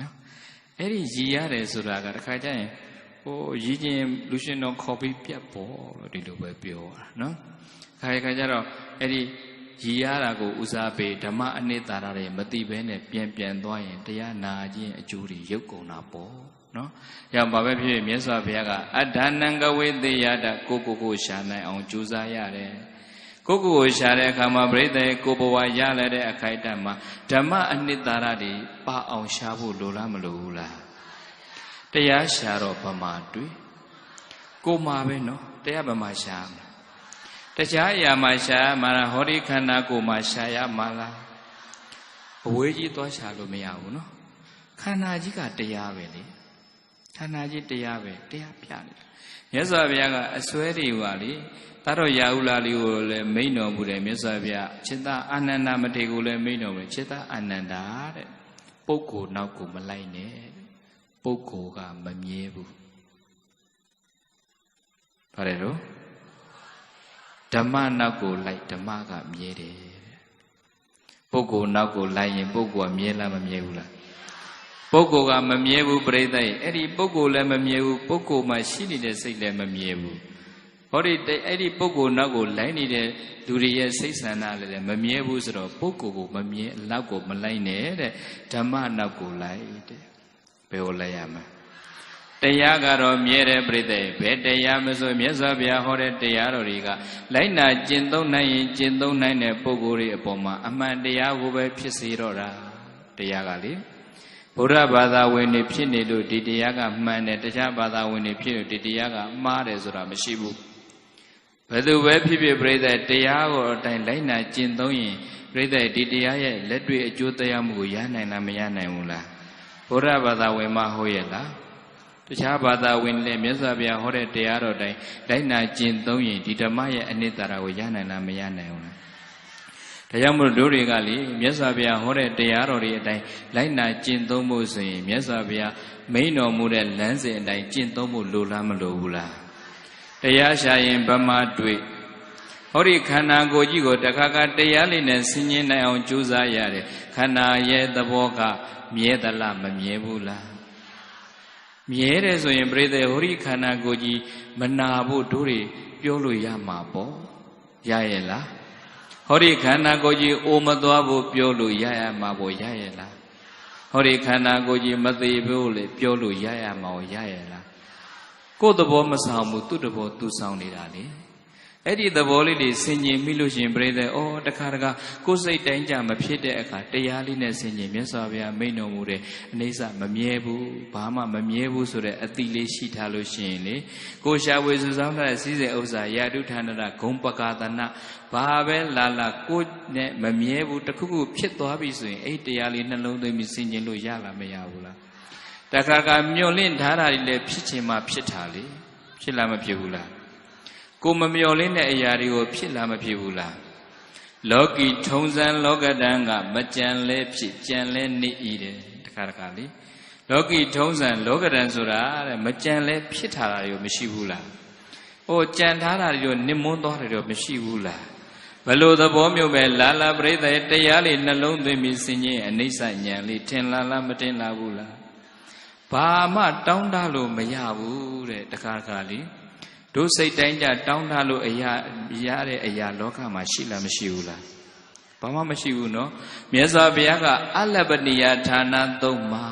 နော်အဲ့ဒီရည်ရတယ်ဆိုတာကတခါကျရင်ရည်ချင်းလူရှင်တော်ခေါ်ပြီးပြတ်ပေါ်လို့ဒီလိုပဲပြောတာနော်ခါကျတော့အဲ့ဒီရည်ရတာကိုဦးစားပေးဓမ္မအနိတ္တရာတွေမသိဘဲနဲ့ပြန်သွားရင်တရားနာခြင်းအကျိုးတွေရုပ်ကုန်တာပေါ့နော်။ရောဘာပဲဖြစ်ဖြစ်မြတ်စွာဘုရားကအဋ္ဌာဏံကဝေသေယတကိုရှာနိုင်အောင်ကြိုးစားရတယ်။ ကိုကိုကိုရှာတဲ့အခါမှာပြိဿကိုဘဝရလာတဲ့အခိုက်အတန့်မှာဓမ္မအနှစ်သာရတွေပါအောင်ရှာဖို့လိုလားမလိုဘူးလားတရားရှာတော့ဗမာတွေ့ကိုမှာပဲနော်တရားဗမာရှာမလားတရားအရာမှာရှာမှာလားဟောဒီခန္ဓာကိုမှာရှာရမှာလားအဝေးကြီးသွားရှာလို့မရဘူးနော်ခန္ဓာကြီးကတရားပဲလေခန္ဓာကြီးတရားပဲတရားပြနေမြတ်စွာဘုရားကအစွဲတွေပါလေသာတော့ရာဟုလာလေးကိုလည်းမိန့်တော်မူတယ်မြတ်စွာဘုရားจิตตအာနန္ဒမထေရကိုလည်းမိန့်တော်မူတယ်จิตตအာနန္ဒာတဲ့ပုဂ္ဂိုလ်နောက်ကိုမလိုက်နဲ့ပုဂ္ဂိုလ်ကမမြဲဘူးဗါတယ်လို့ဓမ္မနောက်ကိုလိုက်ဓမ္မကမြဲတယ်ပုဂ္ဂိုလ်နောက်ကိုလိုက်ရင်ပုဂ္ဂိုလ်ကမြဲလားမမြဲဘူးလားပုဂ္ဂိုလ်ကမမြဲဘူးပြိဿရဲ့အဲ့ဒီပုဂ္ဂိုလ်လည်းမမြဲဘူးပုဂ္ဂိုလ်မှာရှိနေတဲ့စိတ်လည်းမမြဲဘူးဟောဒီအဲ့ဒီပုဂ္ဂိုလ်နောက်ကိုလိုက်နေတဲ့လူတွေရဲ့စိတ်ဆန္ဒလည်းမမြဲဘူးဆိုတော့ပုဂ္ဂိုလ်ကိုမမြဲအလောက်ကိုမလိုက်နဲ့တဲ့ဓမ္မနောက်ကိုလိုက်တဲ့ဘယ်ကိုလိုက်ရမှာတရားကတော့မြဲတယ်ပြိဿရဲ့ဘယ်တရားမဆိုမြတ်စွာဘုရားဟောတဲ့တရားတော်တွေကလိုက်နာကျင့်သုံးနိုင်ရင်ကျင့်သုံးနိုင်တဲ့ပုဂ္ဂိုလ်တွေအပေါ်မှာအမှန်တရားကိုပဲဖြစ်စေတော့တာတရားကလေဗုဒ္ဓဘာသာဝင်တွေဖြစ်နေလို့ဒီတရားကမှန်တယ်တရားဘာသာဝင်တွေဖြစ်လို့ဒီတရားကမှားတယ်ဆိုတာမရှိဘူးဘယ်သူပဲဖြစ်ဖြစ်ပြိဿတရားကိုအတိုင်းလိုက်နာကျင့်သုံးရင်ပြိဿဒီတရားရဲ့လက်တွေ့အကျိုးတရားမှုကိုရနိုင်လားမရနိုင်ဘူးလားဗုဒ္ဓဘာသာဝင်မှဟုတ်ရဲ့လားတခြားဘာသာဝင်လည်းမြတ်စွာဘုရားဟောတဲ့တရားတော်တိုင်းလိုက်နာကျင့်သုံးရင်ဒီဓမ္မရဲ့အနှစ်သာရကိုရနိုင်လားမရနိုင်ဘူးလားဒါကြောင့်မို့တို့တွေကလေမြတ်စွာဘုရားဟောတဲ့တရားတော်တွေအတိုင်းလိုက်နာကျင့်သုံးဖို့ဆိုရင်မြတ်စွာဘုရားမိန့်တော်မူတဲ့လမ်းစဉ်အတိုင်းကျင့်သုံးဖို့လိုလားမလိုဘူးလားတရားရှာရင်ဗမာတွေ့ဟောဒီခန္ဓာကိုယ်ကြီးကိုတခါခါတရားလေးနဲ့ဆင်ញင်းနိုင်အောင်ကြိုးစားရတယ်ခန္ဓာရဲ့သဘောကမြဲသလားမမြဲဘူးလားမြဲတယ်ဆိုရင်ပြိဿဟောဒီခန္ဓာကိုယ်ကြီးမနာဖို့တို့တွေပြောလို့ရမှာပေါ့ရရဲ့လားဟောဒီခန္ဓာကိုယ်ကြီးအိုမသွားဖို့ပြောလို့ရရမှာပေါ့ရရဲ့လားဟောဒီခန္ဓာကိုယ်ကြီးမသေးဘူးလေပြောလို့ရရမှာရရဲ့လားကိုယ်သဘောမဆောင်ဘူးသူ့သဘောသူဆောင်နေတာလေအဲ့ဒီသဘောလေးတွေဆင်ញင်မိလို့ရှင်ပြိဿဩတခါတခါကိုယ်စိတ်တိုင်းကြမဖြစ်တဲ့အခါတရားလေးနဲ့ဆင်ញင်မြတ်စွာဘုရားမိန့်တော်မူတဲ့အနေစမမြဲဘူးဘာမှမမြဲဘူးဆိုတဲ့အတိလေးရှိထားလို့ရှိရင်လေကိုရှာဝေစုဆောင်တဲ့စည်းစိမ်ဥစ္စာယာတုဌာနရဂုံပကာသနာဘာပဲလာလာကိုယ်နဲ့မမြဲဘူးတခုခုဖြစ်သွားပြီဆိုရင်အဲ့တရားလေးနှလုံးသွင်းပြီးဆင်ញင်လို့ရလားမရဘူးလားတခါကမျောလင့်ထားတာတွေလည်းဖြစ်ချင်မှဖြစ်တာလေဖြစ်လားမဖြစ်ဘူးလားကိုမမျောလင့်တဲ့အရာတွေကိုဖြစ်လားမဖြစ်ဘူးလားလောကီထုံစံလောကတန်ကမကြံလဲဖြစ်ကြံလဲနေဤတယ်တခါတခါလေလောကီထုံစံလောကတန်ဆိုတာတဲ့မကြံလဲဖြစ်ထားတာတွေမရှိဘူးလားဟိုကြံထားတာတွေနစ်မွန်းသွားတယ်တော့မရှိဘူးလားဘလို့သဘောမျိုးပဲလာလာပြိဿတရားလေးနှလုံးသွင်းပြီးဆင်ញင်အနိစ္စဉာဏ်လေးထင်လာလားမထင်လာဘူးလားဘာမှတောင်းတလို့မရဘူးတဲ့တခါတခါလေတို့စိတ်တိုင်းကြတောင်းတလို့အရာရတဲ့အရာလောကမှာရှိလားမရှိဘူးလားဘာမှမရှိဘူးနော်မြတ်စွာဘုရားကအလပ္ပနိယဌာနသုံးပါ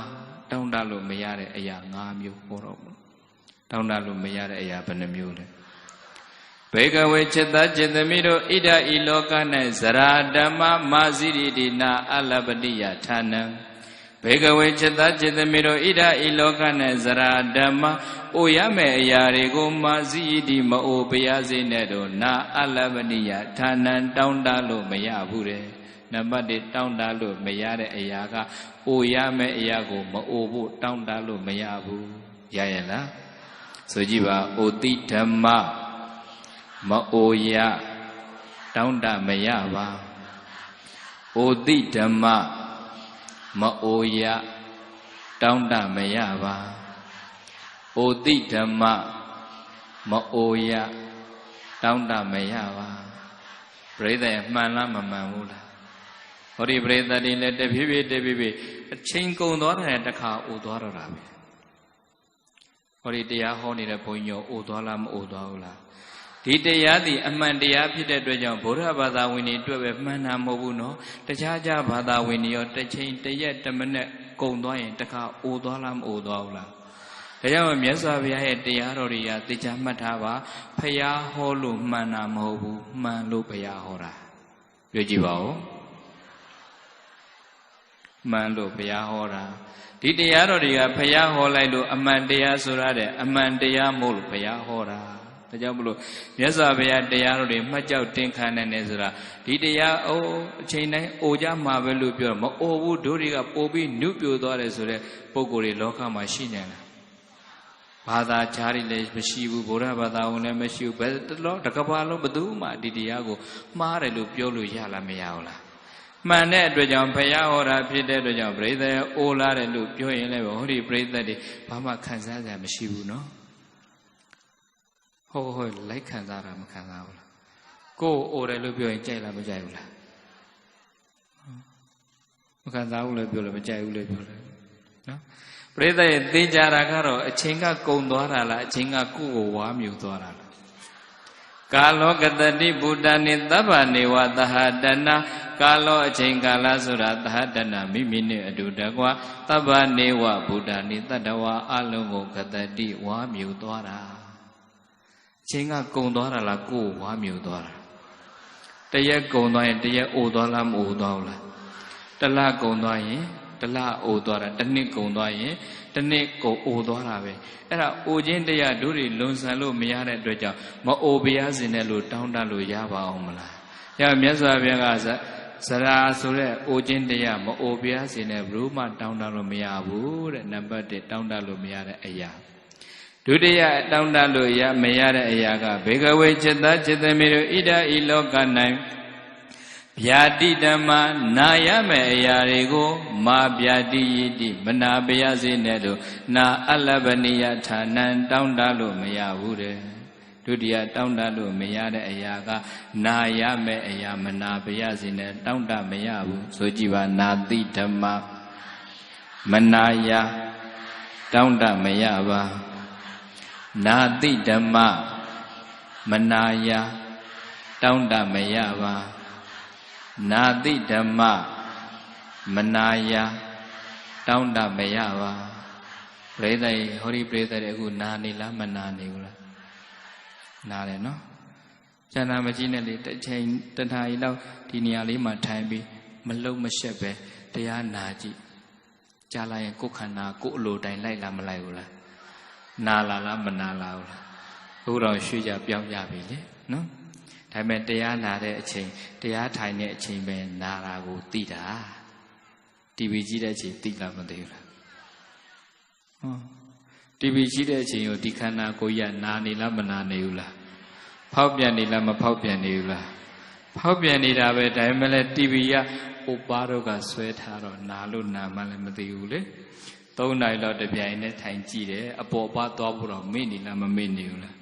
တောင်းတလို့မရတဲ့အရာ၅မျိုးဟောတော့ဘူးတောင်းတလို့မရတဲ့အရာဘယ်နှမျိုးလဲဘေကဝေจิตตจิตသမီးတို့ဣဒဤလောက၌ဇရာဓမ္မမာဇိရိတိနာအလပ္ပနိယဌာနံဘေကဝေจิตตจิตသမီးတို့ဣဒဤလောက၌ဇရာဓမ္မအိုရမယ့်အရာတွေကိုမာဇိတိမအိုပါရစေနဲ့တော့နာအလပ္ပနိယဌာနံတောင်းတလို့မရဘူးတဲ့နံပါတ်1တောင်းတလို့မရတဲ့အရာကအိုရမယ့်အရာကိုမအိုဖို့တောင်းတလို့မရဘူးရရဲ့လားဆိုကြည့်ပါအိုတိဓမ္မမအိုရတောင်းတမရပါအိုတိဓမ္မမအိုရတောင်းတမရပါအိုတိဓမ္မမအိုရတောင်းတမရပါပြိဿရဲ့မှန်လားမမှန်ဘူးလားဟောဒီပြိဿတွေလည်းတဖြည်းဖြည်းအချိန်ကုန်သွားတဲ့တခါအိုသွားတော့တာပဲဟောဒီတရားဟောနေတဲ့ဘုန်းကြီးအိုသွားလားမအိုသွားဘူးလားဒီတရားသည်အမှန်တရားဖြစ်တဲ့အတွက်ကြောင့်ဗုဒ္ဓဘာသာဝင်တွေအတွက်ပဲမှန်တာမဟုတ်ဘူးနော်တခြားဘာသာဝင်တွေရောတစ်ချိန်တစ်ရက်တစ်မိနစ်ကုန်သွားရင်တခါအိုသွားလားမအိုသွားဘူးလား ဒါကြောင့်မြတ်စွာဘုရားရဲ့တရားတော်တွေကသိချမှတ်ထားပါဖယားဟောလို့မှန်တာမဟုတ်ဘူးမှန်လို့ဘုရားဟောတာပြောကြည့်ပါဦးမှန်လို့ဘုရားဟောတာဒီတရားတော်တွေကဘုရားဟောလိုက်လို့အမှန်တရားဆိုရတဲ့အမှန်တရားမို့လို့ဘုရားဟောတာဒါကြောင့်မလို့မြတ်စွာဘုရားတရားတော်တွေမှတ်ကြောက်တင်ခံနေတယ်ဆိုတာဒီတရားအချိန်တိုင်းအိုကြမှာပဲလို့ပြောမအိုဘူးတို့တွေကပို့ပြီးနုပြိုသွားတယ်ဆိုတဲ့ပုံကိုယ်တွေလောကမှာရှိနေတယ်ဘာသာခြားတွေလည်းမရှိဘူးဗုဒ္ဓဘာသာဝင်လည်းမရှိဘူးဘယ်တကဘာလုံးဘယ်သူမှဒီတရားကိုမှားတယ်လို့ပြောလို့ရလားမရဘူးလားမှန်တဲ့အတွက်ကြောင့်ဘုရားဟောတာဖြစ်တဲ့အတွက်ကြောင့်ပရိသတ်အိုလာတယ်လို့ပြောရင်လည်းဟောဒီပရိသတ်တွေဘာမှခံစားစရာမရှိဘူးနော်ဟုတ်လိုက်ခံစားတာမခံစားဘူးလားကိုယ်အိုတယ်လို့ပြောရင်ကြိုက်လားမကြိုက်ဘူးလားမခံစားဘူးလို့ပြောလို့မကြိုက်ဘူးလို့ပြောတယ်နော်ပရိသတ်ရဲ့သိကြတာကတော့အချိန်ကကုံသွားတာလားအချိန်ကကိုယ်ကိုဝါမြူသွားတာလားကာလောကတတိဗုဒ္ဓနိသဗ္ဗနေဝသဟတနာကာလောအချိန်ကာလဆိုတာသဟတနာမိမိနဲ့အတူတကွာသဗ္ဗနေဝဗုဒ္ဓနိတတဝါအလုံးကိုကတတိဝါမြူသွားတာအချိန်ကကုံသွားတာလားကိုယ်ဝါမြူသွားတာတရက်ကုံသွားရင်တရက်အိုသွားလားမအိုသွားဘူးလားတလကုံသွားရင်တလအိုသွားတာတစ်နှစ်ကုံသွားရင်တစ်နှစ်ကိုအိုသွားတာပဲအဲ့ဒါအိုခြင်းတရားတို့တွေလွန်ဆန်လို့မရတဲ့အတွက်ကြောင့်မအိုပြရစင်တဲ့လို့တောင်းတလို့ရပါအောင်မလား။ညမြတ်စွာဘုရားကဇရာဆိုတဲ့အိုခြင်းတရားမအိုပြရစင်တဲ့ဘုမှတောင်းတလို့မရဘူးတဲ့နံပါတ်1တောင်းတလို့မရတဲ့အရာဒုတိယတောင်းတလို့မရတဲ့အရာကဘေကဝေจิตတจิตသမီးတို့ဣဒဤလောက၌ဗျာတိဓမ္မနာရမယ့်အရာတွေကိုမာဗျာတိယတိမနာပယစေနဲ့လို့နာအလဗနိယဌာနံတောင်းတလို့မရဘူးတဲ့ဒုတိယတောင်းတလို့မရတဲ့အရာကနာရမယ့်အရာမနာပယစေနဲ့တောင်းတမရဘူးဆိုကြည့်ပါနာတိဓမ္မမနာယတောင်းတမရပါနာတိဓမ္မမနာယတောင်းတမရပါနာတိဓမ္မမနာယတောင်းတမရပါပရိသတ်ဟောဒီပရိသတ်အခုနာနေလားမနာနေဘူးလားနာတယ်နော်ကျန်တာမကြည့်နဲ့လေတစ်ချိန်တစ်နာရီလောက်ဒီနေရာလေးမှာထိုင်ပြီးမလုံမရှက်ပဲတရားနာကြည့်ကြားလိုက်ရင်ကိုယ်ခန္ဓာကိုယ်အလိုတိုင်းလိုက်လားမလိုက်ဘူးလားနာလားမနာလားဘူးလားဘုရားရွှေ့ကြပြောင်းကြပြီလေနော်ဒါပေမဲ့တရားနာတဲ့အချိန်တရားထိုင်တဲ့အချိန်ပဲနာတာကိုသိတာ TV ကြည့်တဲ့အချိန်သိလားမသိဘူးလားTV ကြည့်တဲ့အချိန်ကိုဒီခန္ဓာကိုယ်ရနာနေလားမနာနေဘူးလားဖောက်ပြန်နေလားမဖောက်ပြန်နေဘူးလားဖောက်ပြန်နေတာပဲဒါပေမဲ့လည်း TV ကဥပါတော့ကဆွဲထားတော့နာလို့နာမှလည်းမသိဘူးလေ3 နာရီလောက်တပြိုင်နဲ့ထိုင်ကြည့်တယ်အပေါ်ပါသွားဖို့တော့မေ့နေလားမမေ့နေဘူးလား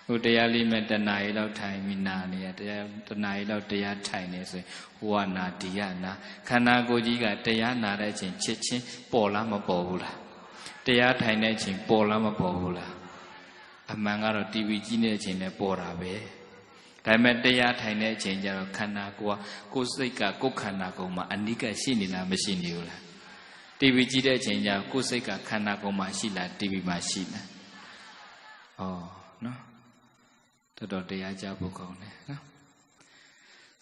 ဟိုတရားလေးမဲ့တဏှာရီလောက်ထိုင်ပြီးနာနေရတရားတဏှာရီလောက်တရားထိုင်နေဆိုရင်ဟိုကနာဒီကနာခန္ဓာကိုယ်ကြီးကတရားနာတဲ့အချိန်ချစ်ချင်းပေါ်လားမပေါ်ဘူးလားတရားထိုင်တဲ့အချိန်ပေါ်လားမပေါ်ဘူးလားအမှန်ကတော့ TV ကြည့်နေတဲ့အချိန်နဲ့ပေါ်တာပဲဒါပေမဲ့တရားထိုင်တဲ့အချိန်ကျတော့ခန္ဓာကိုယ်ကကိုယ်စိတ်ကကိုယ်ခန္ဓာကိုယ်မှာအနိကရှိနေလားမရှိနေဘူးလား TV ကြည့်တဲ့အချိန်ကျကိုယ်စိတ်ကခန္ဓာကိုယ်မှာရှိလား TV မှာရှိလားနော်တော်တရားကြဖို့ကောင်းတယ်နော်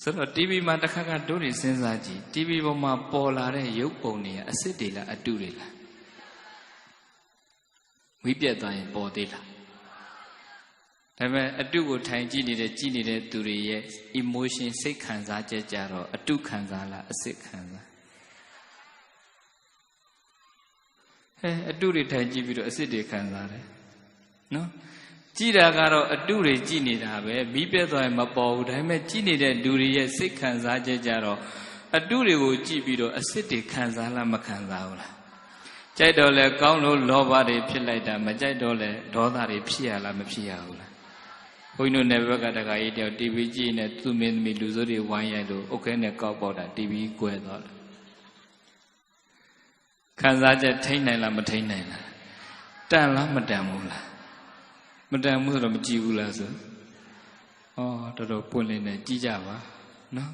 ဆိုတော့ TV မှာတစ်ခါကတို့တွေစဉ်းစားကြည့် TV ပေါ်မှာပေါ်လာတဲ့ရုပ်ပုံတွေကအစစ်တွေလားအတုတွေလားဝိပြတ်သွားရင်ပေါ်သေးလားဒါပေမဲ့အတုကိုထိုင်ကြည့်နေတဲ့သူတွေရဲ့ emotion စိတ်ခံစားချက်ကြတော့အတုခံစားလားအစစ်ခံစားအတုတွေထိုင်ကြည့်ပြီးတော့အစစ်တွေခံစားတယ်နော်ကြည့်တာကတော့အတုတွေကြည့်နေတာပဲမီးပြတ်သွားရင်မပေါ်ဘူးဒါပေမဲ့ကြည့်နေတဲ့လူတွေရဲ့စိတ်ခံစားချက်ကြတော့အတုတွေကိုကြည့်ပြီးတော့အစစ်တွေခံစားလားမခံစားဘူးလားကြိုက်တော့လဲကောင်းလို့လောဘတွေဖြစ်လိုက်တာမကြိုက်တော့လဲဒေါသတွေဖြစ်ရလားမဖြစ်ရဘူးလားဘုန်းကြီးတို့နယ်ဘက်ကတခါကြီးတယောက် TV ကြည့်နေသူမင်းသမီးလူစိုးတွေဝိုင်းရိုက်လို့အုတ်ခဲနဲ့ကောက်ပေါက်တာ TV ကွဲသွားတယ်ခံစားချက်ထိန်းနိုင်လားမထိန်းနိုင်လားတန်လားမတန်ဘူးလားမတန်ဘူးဆိုတော့မကြည့်ဘူးလားဆိုတော်တော်ပွင့်လင်းနေကြည့်ကြပါနော်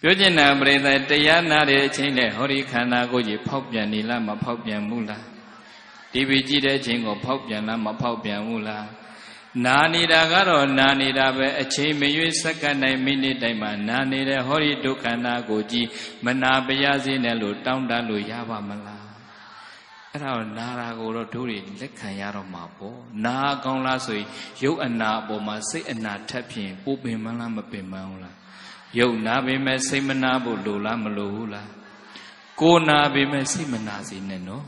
ပြောချင်တာပရိသတ်တရားနာတဲ့အချိန်နဲ့ဟောဒီခန္ဓာကိုယ်ကြီးဖောက်ပြန်နေလားမဖောက်ပြန်ဘူးလား ဒီပီကြည့်တဲ့ချင်းကိုဖောက်ပြန်လားမဖောက်ပြန်ဘူးလားနာနေတာကတော့နာနေတာပဲအချိန်မရွေးစက္ကန့်တိုင်းမိနစ်တိုင်းမှာနာနေတဲ့ဟောဒီဒုက္ခနာကိုကြည်မနာပါရစေနဲ့လို့တောင်းတလို့ရပါမလားအဲ့ဒါတော့နာတာကိုတော့တို့တွေလက်ခံရတော့မှာပေါ့နာကောင်းလားဆိုရင်ရုပ်အနာအပေါ်မှာစိတ်အနာထပ်ဖြင့်ပို့ပင်မလားမပင်မဘူးလားရုပ်နာပေမဲ့စိတ်မနာဖို့လိုလားမလိုဘူးလားကိုနာပေမဲ့စိတ်မနာစေနဲ့နော်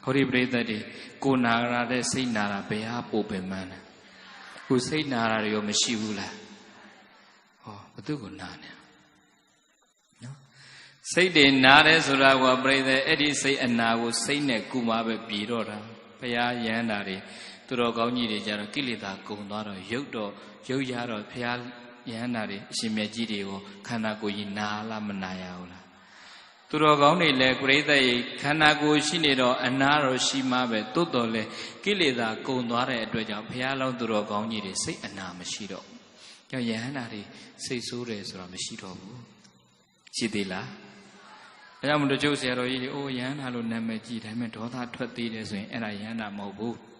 ဟောဒီပရိသတ်တွေကိုနာရတဲ့စိတ်နာတာဘယ်ဟာပို့ပင်မလဲကိုစိတ်နာတာတွေရောမရှိဘူးလားဟောဘသူကိုနာနေနော်စိတ်တွေနာတယ်ဆိုတာကပရိသတ်အဲ့ဒီစိတ်အနာကိုစိတ်နဲ့ကုမှပဲပြီးတော့တာဘုရားယန္တာတွေသူတော်ကောင်းကြီးတွေကြတော့ကိလေသာကုန်သွားတော့ရုပ်ရတော့ဘုရားယန္တာတွေအရှင်မြတ်ကြီးတွေကိုခန္ဓာကိုယ်ကြီးနာလားမနာရဘူးလားသူတော်ကောင်းတွေလည်းပရိသတ်ခန္ဓာကိုယ်ရှိနေတော့အနာတော့ရှိမှပဲတိုးတော်လဲကိလေသာကုန်သွားတဲ့အတွက်ကြောင့်ဘုရားလုံးသူတော်ကောင်းကြီးတွေစိတ်အနာမရှိတော့ကြောင့်ယဟန္တာတွေစိတ်ဆိုးတယ်ဆိုတာမရှိတော့ဘူးရှိသေးလားဒါကြောင့်မလို့ကျုပ်ဆရာတော်ကြီးတွေအိုးယဟန္တာလို့နာမည်ကြီးဒါပေမဲ့ဒေါသထွက်သေးတယ်ဆိုရင်အဲ့ဒါယဟန္တာမဟုတ်ဘူး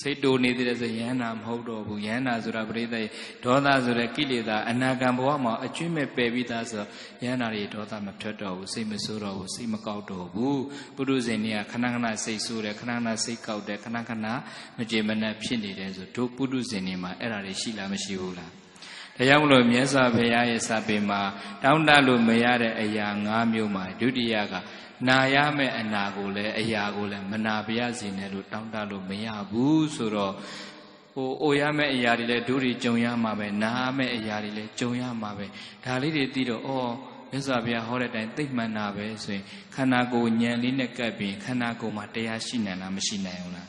စိတ်တိုးနေသေးတယ်ဆိုယဟန္တာမဟုတ်တော့ဘူးယဟန္တာဆိုတာပရိသတ်ဒေါသဆိုတဲ့ကိလေသာအနာဂံဘဝမှာအကျွင့်မဲ့ပယ်ပြီးသားဆိုယဟန္တာတွေဒေါသမထွက်တော့ဘူးစိတ်မဆိုးတော့ဘူးစိတ်မကောက်တော့ဘူးပုရုဇဉ်တွေကခဏခဏစိတ်ဆိုးတယ်ခဏခဏစိတ်ကောက်တယ်ခဏခဏမကြေမနက်ဖြစ်နေတယ်ဆိုတို့ပုရုဇဉ်တွေမှာအဲ့ဒါတွေရှိလားမရှိဘူးလားဒါကြောင့်မလို့မြတ်စွာဘုရားရဲ့စာပေမှာတောင်းတလို့မရတဲ့အရာ၅မျိုးမှာဒုတိယကနာရမယ့်အနာကိုလည်းအရာကိုလည်းမနာပါရစေနဲ့လို့တောင်းတလို့မရဘူးဆိုတော့အိုရမယ့်အရာတွေလည်းဒုတွေကြုံရမှာပဲနာရမယ့်အရာတွေလည်းကြုံရမှာပဲဒါလေးတွေသိတော့မြတ်စွာဘုရားဟောတဲ့အတိုင်းသိမှန်တာပဲဆိုရင်ခန္ဓာကိုယ်ဉာဏ်လေးနဲ့ကပ်ပြီးခန္ဓာကိုယ်မှာတရားရှိနိုင်လားမရှိနိုင်ဘူးလား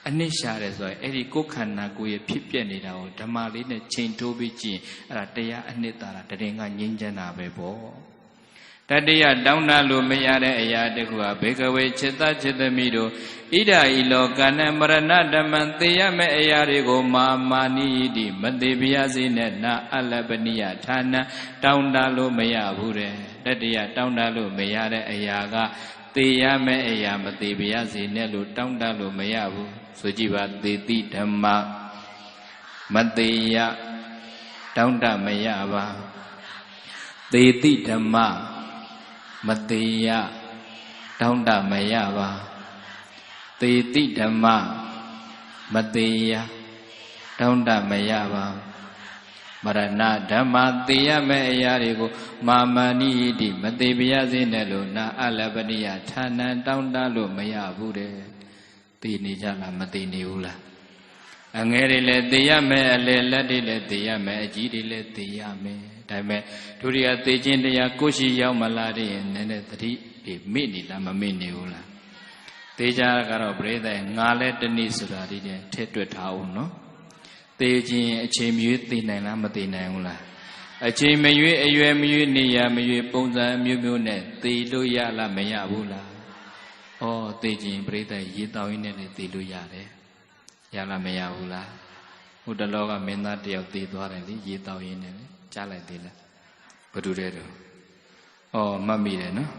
အနစ်ရှာတယ်ဆိုရင်အဲ့ဒီကိုယ်ခန္ဓာကိုယ်ရဲ့ဖြစ်ပျက်နေတာကိုဓမ္မလေးနဲ့ချိန်ထိုးပြီးကြည့်အဲ့ဒါတရားအနှစ်သာရတရင်ကငြိမ်းချမ်းတာပဲပေါ့တတိယတောင်းတလို့မရတဲ့အရာတခုဟာဘေကဝေจิตจิตမိတို့ဣဒာဤလောကနမရဏဓမ္မံသေရမယ့်အရာတွေကိုမာနိတိမသေးပါရစေနဲ့နာအလပနိယဌာနတောင်းတလို့မရဘူးတဲ့တတိယတောင်းတလို့မရတဲ့အရာကသေရမယ့်အရာမသေးပါရစေနဲ့လို့တောင်းတလို့မရဘူးဆိုကြည့်ပါသေတိဓမ္မမသေးရတောင်းတမရပါသေတိဓမ္မမသေးရတောင်းတမရပါသေတိဓမ္မမသေးရတောင်းတမရပါမရဏဓမ္မသေရမယ့်အရာတွေကိုမာမဏိတိမသေးပါရစေနဲ့လို့နာအလပနိယဌာနံတောင်းတလို့မရဘူးတဲ့သေနေကြလားမသေနေဘူးလားအငယ်တွေလည်းသေရမယ်အလယ်လက်တွေလည်းသေရမယ်အကြီးတွေလည်းသေရမယ်ဒါပေမဲ့ဒုတိယသေခြင်းတရားကိုရှိရောက်မလာတဲ့ရင်လည်းသတိမေ့နေလားမမေ့နေဘူးလားသေကြကတော့ပြိဿငါလည်းတနည်းဆိုတာဒီတဲ့ထည့်တွက်ထားအောင်နော်သေခြင်းအချိန်မရွေးသေနိုင်လားမသေနိုင်ဘူးလားအချိန်မရွေးအရွယ်မရွေးနေရမရွေးပုံစံမျိုးမျိုးနဲ့သေလို့ရလားမရဘူးလားဩသေခြင်းပြိဿရေတောင်းရင်းနဲ့သေလို့ရတယ်ရလားမရဘူးလားဟိုတလောကမင်းသားတယောက်သေသွားတယ်လေရေတောင်းရင်းနဲ့ကြားလိုက်သေးလားဘယ်သူတဲ့တော့မှတ်မိတယ်နော်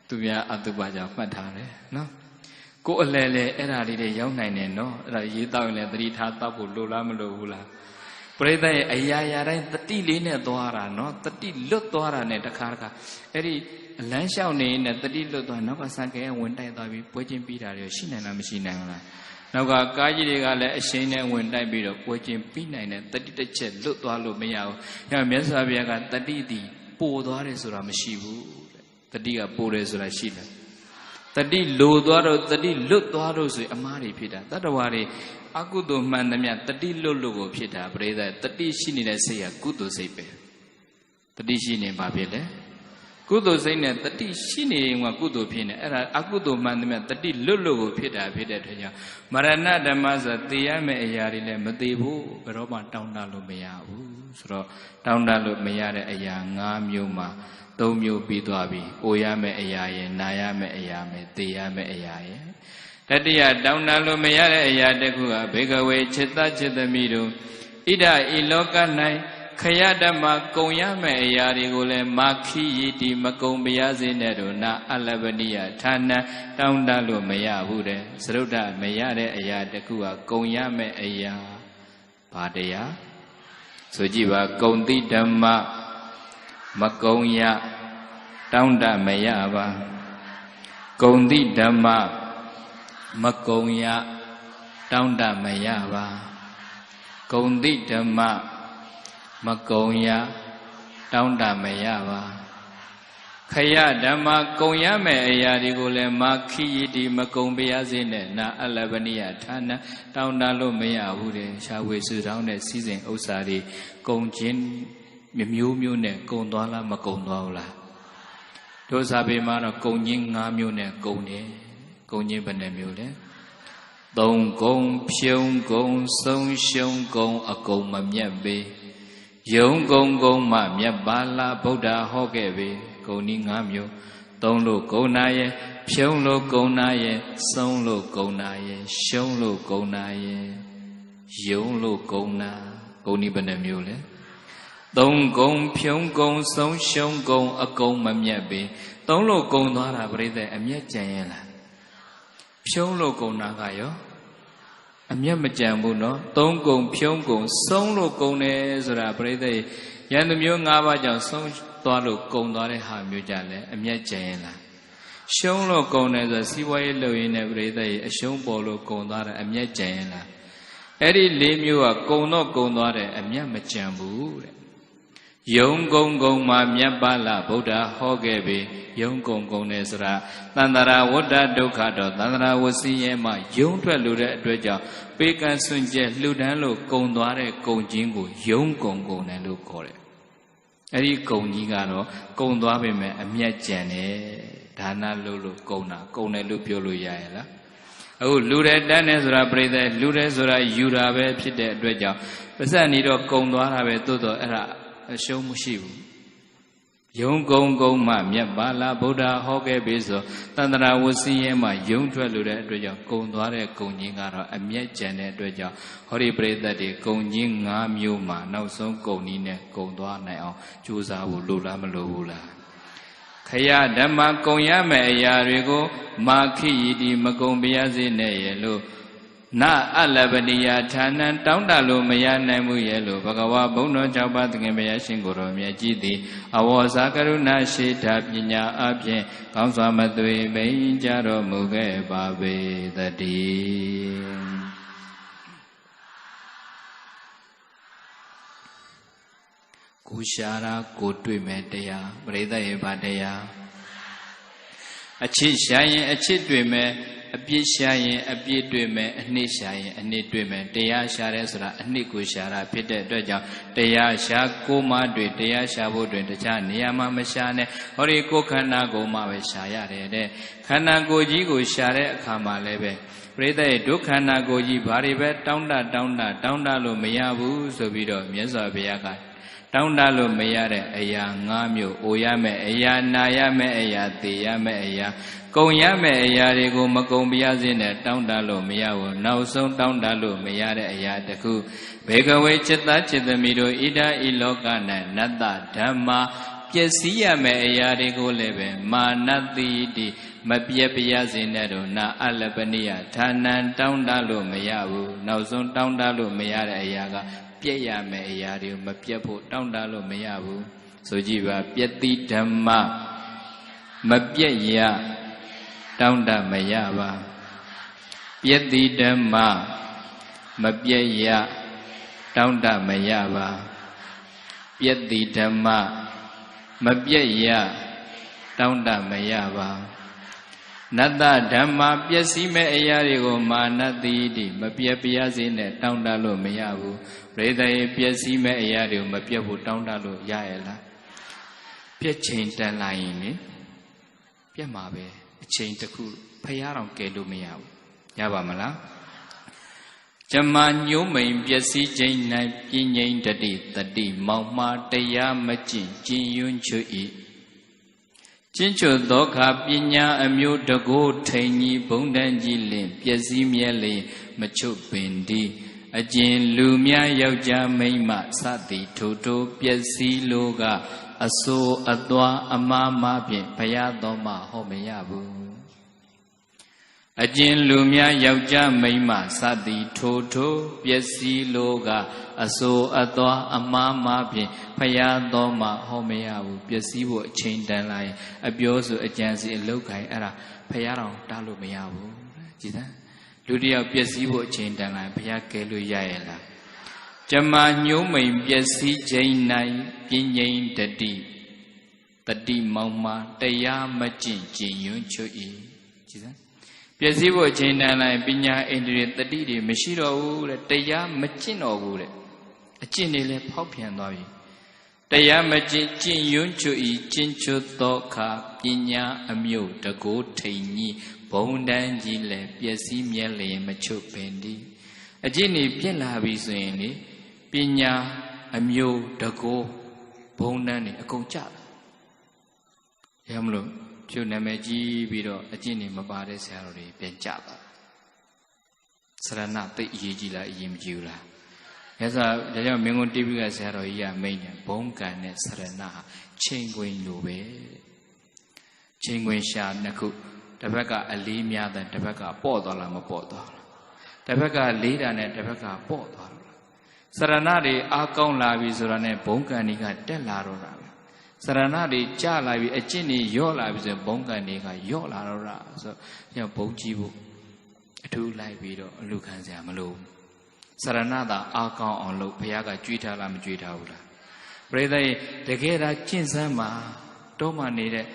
သူများအတုပါကြောင့်မှတ်ထားတယ်နော်ကိုယ်အလဲလဲအဲ့ဒါလေးတွေရောက်နိုင်တယ်နော်အဲ့ဒါရေးတောက်ရင်လည်းသတိထားတောက်ဖို့လိုလားမလိုဘူးလားပရိသတ်ရဲ့အရာရာတိုင်းတတိလေးနဲ့သွားတာနော်တတိလွတ်သွားတာနဲ့တခါအဲ့ဒီအလန်းလျှောက်နေနဲ့တတိလွတ်သွားနောက်ကစံကဲဝင်တိုက်သွားပြီးပွဲချင်းပြီးတာတွေရှိနိုင်လားမရှိနိုင်ဘူးလားနောက်ကကားကြီးတွေကလည်းအရှိန်နဲ့ဝင်တိုက်ပြီးတော့ပွဲချင်းပြီးနိုင်တဲ့တတိတစ်ချက်လွတ်သွားလို့မရဘူး။ဒါမြတ်စွာဘုရားကတတိတီပိုသွားတယ်ဆိုတာမရှိဘူး။တတိကပိုတယ်ဆိုတာရှိတယ်။တတိလိုသွားတော့တတိလွတ်သွားတော့ဆိုအမားတွေဖြစ်တာတတ္တဝါတွေအကုသိုလ်မှန်သမျှတတိလွတ်လို့ကိုဖြစ်တာပရိသတ်တတိရှိနေတဲ့စိတ်ကကုသိုလ်စိတ်ပဲ။တတိရှိနေပါဖြစ်လေ။ကုသိုလ်စိတ်နဲ့တတိရှိနေရင်ကကုသိုလ်ဖြစ်နေအဲ့ဒါအကုသိုလ်မှန်သမျှတတိလွတ်လို့ကိုဖြစ်တာဖြစ်တဲ့အတွက်ကြောင့်မရဏဓမ္မဆိုသေရမယ့်အရာတွေလည်းမသေးဘူးဘယ်တော့မှတောင်းတလို့မရဘူးဆိုတော့တောင်းတလို့မရတဲ့အရာ၅မျိုးမှာ၃မျိုးပြီးသွားပြီအိုရမယ့်အရာရဲ့နာရမယ့်အရာနဲ့သေရမယ့်အရာရဲ့တတိယတောင်းတလို့မရတဲ့အရာတစ်ခုကဘေကဝေจิตจิตမိတို့ဣဒဤလောက၌ khaya dhamma kunyame ayari gule makhi yiti makung biyasi neru na alabaniya thana taunda lu maya bude saruddha maya de aya takua kunyame aya padaya sojiba kaunti dhamma makunya taunda maya ba kaunti dhamma makunya taunda maya ba kaunti dhamma Makunya taunda maya ba khaya dhamma kunyame ayari gule makhi yiti makung biyasi ne na alabaniya thana taunda lu maya bude shawe su taung ne seasonဥစ္စာတွေကုံချင်းမျိုးမျိုးနဲ့ကုံသွားလားမကုံသွားဘူးလားတို့စာပေမှာတော့ကုံချင်း၅မျိုးနဲ့ကုံတယ်ကုံချင်းဘယ်နှမျိုးလဲသုံးကုံဖြုံကုံဆုံးရှုံးကုံအကုံမမြတ်ပေယုံကုံကုံမမြတ်ပါလားဗုဒ္ဓဟောခဲ့ပေကုံဤ၅မျိုးသုံးလို့ကုံနာရဲ့ဖြုံလို့ကုံနာရဲ့ဆုံးလို့ကုံနာရဲ့ရှုံးလို့ကုံနာရဲ့ယုံလို့ကုံနာကုံဤဘယ်နှမျိုးလဲသုံးကုံဖြုံကုံဆုံးရှုံးကုံအကုံမမြတ်ပေသုံးလို့ကုံသွားတာပြိဿအမျက်ကြံရဲ့လားဖြုံလို့ကုံနာကရောအမျက်မကြံဘူးနော်သုံးကုံဖြုံးကုံဆုံးလို့ကုံတယ်ဆိုတာပြိဿရန်သူမျိုး၅ပါးကြောင့်ဆုံးသွားလို့ကုံသွားတဲ့ဟာမျိုးကြလဲအမျက်ကြံရဲ့လားရှုံးလို့ကုံတယ်ဆိုစီးပွားရေးလုပ်ရင်းနဲ့ပြိဿအရှုံးပေါ်လို့ကုံသွားတယ်အမျက်ကြံရဲ့လားအဲ့ဒီ၄မျိုးကကုံတော့ကုံသွားတယ်အမျက်မကြံဘူးတဲ့ယုံကုံကုံမှာမြတ်ပါလားဗုဒ္ဓဟောခဲ့ပြီယုံကုံကုံနဲ့ဆိုတာသန္တရာဝတ္တဒုက္ခတော့သန္တရာဝစီရဲမှာယုံထွက်လို့တဲ့အတွက်ကြောင့်ပေကံစွန့်ကျက်လှူဒန်းလို့ကုံသွားတဲ့ကုံချင်းကိုယုံကုံကုံတယ်လို့ခေါ်တယ်အဲ့ဒီကုံကြီးကတော့ကုံသွားပေမဲ့အမျက်ကြံတယ်ဒါနလို့ကုံတာကုံတယ်လို့ပြောလို့ရရဲ့လားအခုလူတဲ့တန်းတယ်ဆိုတာပြိဿလူတဲ့ဆိုတာယူတာပဲဖြစ်တဲ့အတွက်ကြောင့်ပစံနေတော့ကုံသွားတာပဲသို့တော့အဲ့ဒါအရှုံးမရှိဘူးယုံကုံကုံမှမြတ်ပါလားဗုဒ္ဓဟောခဲ့ပြီဆိုတန္တရာဝစီရဲမှာယုံထွက်လို့တဲ့အတွက်ကြောင့်ကုံသွားတဲ့ကုံကြီးကတော့အမျက်ကြံတဲ့အတွက်ကြောင့်ဟောဒီပရိသတ်တွေကုံကြီး၅မျိုးမှာနောက်ဆုံးကုံနည်းနဲ့ကုံသွားနိုင်အောင်ကြိုးစားဖို့လိုလားမလိုဘူးလားခရဓမ္မကုံရမယ့်အရာတွေကိုမာခိယတိမကုံပြရစေနဲ့ရဲ့လို့နာအလပနိယဌာနံတောင်းတလို့မရနိုင်မှုရဲ့လို့ဘဂဝါဘုန်းတော်၆ပါးသခင်ဘုရားရှင်ကိုယ်တော်မြတ်ကြီးသည်အဝေါစာကရုဏာရှိတာပညာအဖြင့်ကောင်းစွာမသွေမိန်ကြတော်မူခဲ့ပါပေသတည်းကိုရှာရာကိုတွေ့မဲ့တရားပရိသတ်ရဲ့ဗတရားအချစ်ရှာရင်အချစ်တွေ့မဲ့အပြစ်ရှာရင်အပြစ်တွေ့မယ်အနှစ်ရှာရင်အနှစ်တွေ့မယ်တရားရှာရဲဆိုတာအနှစ်ကိုရှာတာဖြစ်တဲ့အတွက်ကြောင့်တရားရှာကိုမှတွေ့တရားရှာဖို့တွင်တခြားနေရာမှာမရှာနဲ့ဟောဒီကိုယ်ခန္ဓာကိုယ်မှပဲရှာရတယ်တဲ့ခန္ဓာကိုယ်ကြီးကိုရှာတဲ့အခါမှာလည်းပဲပရိသတ်ရဲ့ဒုက္ခန္ဓာကိုယ်ကြီးဘာတွေပဲတောင်းတလို့မရဘူးဆိုပြီးတော့မြတ်စွာဘုရားကတောင်းတလို့မရတဲ့အရာ၅မျိုးအိုရမယ့်အရာနာရမယ့်အရာသိရမယ့်အရာကုံရမယ့်အရာတွေကိုမကုံပြရစေနဲ့တောင်းတလို့မရဘူးနောက်ဆုံးတောင်းတလို့မရတဲ့အရာတခုဘေကဝေจิตသားจิตသမီးတို့ဣဒာဤလောက၌နတ္တဓမ္မာပျက်စီးရမယ့်အရာတွေကိုလည်းပဲမာနတိတိမပြည့်ပြရစေနဲ့တော့နာအလပနိယဌာနံတောင်းတလို့မရဘူးနောက်ဆုံးတောင်းတလို့မရတဲ့အရာကပြည့်ရမယ့်အရာတွေကိုမပြတ်ဖို့တောင်းတလို့မရဘူးဆိုကြည့်ပါပျက်တိဓမ္မမပြည့်ရတောင်းတမရပါပျက်တိဓမ္မမပြည့်ရတောင်းတမရပါပျက်တိဓမ္မမပြည့်ရတောင်းတမရပါနတ္တဓမ္မပျက်စီးမဲ့အရာတွေကိုမာနတိတိမပြည့်ပြရစေနဲ့တောင်းတလို့မရဘူးပရိသတ်ရဲ့ပျက်စီးမဲ့အရာတွေကိုမပြတ်ဖို့တောင်းတလို့ရရဲ့လားပြည့်ချိန်တန်လာရင်လေပြတ်မှာပဲအချိန်တစ်ခုဖျားတော်ကယ်လို့မရဘူးရပါမလားဇမညုံမိန်ပျက်စီးခြင်း၌ပြင်းငိမ့်တတိမောင်မှားတရားမကျင့်ကျင်ယွန်းချွဤကျင့်ချွသောခါပညာအမျိုးတကိုးထိန်ကြီးဘုံတန်ကြီးလင်ပျက်စီးမြဲလျင်မချုပ်ပင်ဒီ အကျဉ်လူများယောက်ျားမိန်းမစသည်ထိုထိုပျက်စီးလို့ကအဆိုးအသွားအမှားမှဖြင့်ဘုရားတော်မှာဟောမရဘူးအကျဉ်လူများယောက်ျားမိန်းမစသည်ထိုထိုပျက်စီးလို့ကအဆိုးအသွားအမှားမှဖြင့်ဘုရားတော်မှာဟောမရဘူးပျက်စီးဖို့အချိန်တန်လာရင်အပြောဆိုအကြံစီအလုပ်ခိုင်းအဲ့ဒါဘုရားတော်တားလို့မရဘူးကြည်သမ်းလူတယောက်ပျက်စီးဖို့အချိန်တန်လာရင်ဘုရားကယ်လို့ရရဲ့လားကျမညှိုးမိန်ပျက်စီးခြင်း၌ပြင်းငိမ့်တတိမောင်မာတရားမကျင့်ကြည်ညွှန်းချွတ်၏ကြည်စမ်းပျက်စီးဖို့အချိန်တန်လာရင်ပညာဣန္ဒြေတတိတွေမရှိတော့ဘူးတဲ့တရားမကျင့်တော့ဘူးတဲ့အကျင့်တွေလည်းဖောက်ပြန်သွားပြီတရားမကျင့်ကျင့်ညွှန်းချွတ်၏ကျင့်ချွတ်သောအခါပညာအမျိုးတကိုးထိန်ကြီးဘုံတန်းကြီးလည်းပျက်စီးမြဲလျင်မချွတ်ပင်ဒီအကျင့်တွေပြက်လာပြီဆိုရင်လေပညာအမျိုးတကိုးဘုံတန်းတွေအကုန်ကျတာရမလို့ကျုပ်နာမည်ကြီးပြီးတော့အကျင့်တွေမပါတဲ့ဆရာတော်တွေပြန်ကျသွားစရဏသိအရေးကြီးလားအရေးမကြီးဘူးလားမြတ်စွာဒါကြောင့်မင်းကုန်တိပိကဆရာတော်ကြီးကမိန့်တယ်ဘုံကံနဲ့စရဏဟာချိန်ခွင်လိုပဲချိန်ခွင်ရှာနှစ်ခုတစ်ဘက်ကအလေးများတယ်တစ်ဘက်ကပေါ့သွားလားမပေါ့သွားလားတစ်ဘက်ကလေးတာနဲ့တစ်ဘက်ကပေါ့သွားတော့စရဏတွေအားကောင်းလာပြီဆိုတာနဲ့ဘုံကံတွေကတက်လာတော့တာစရဏတွေကြလာပြီအကျင့်တွေယော့လာပြီဆိုရင်ဘုံကံတွေကယော့လာတော့တာဆိုတော့ဘုံကြည့်ဖို့အထူးလိုက်ပြီးတော့အလူခံစရာမလိုစရဏသာအားကောင်းအောင်လုပ်ဘုရားကကြွေးထားလားမကြွေးထားဘူးလားပရိသတ်တကယ်ဒါကျင့်စမ်းမှာတော့မှနေတဲ့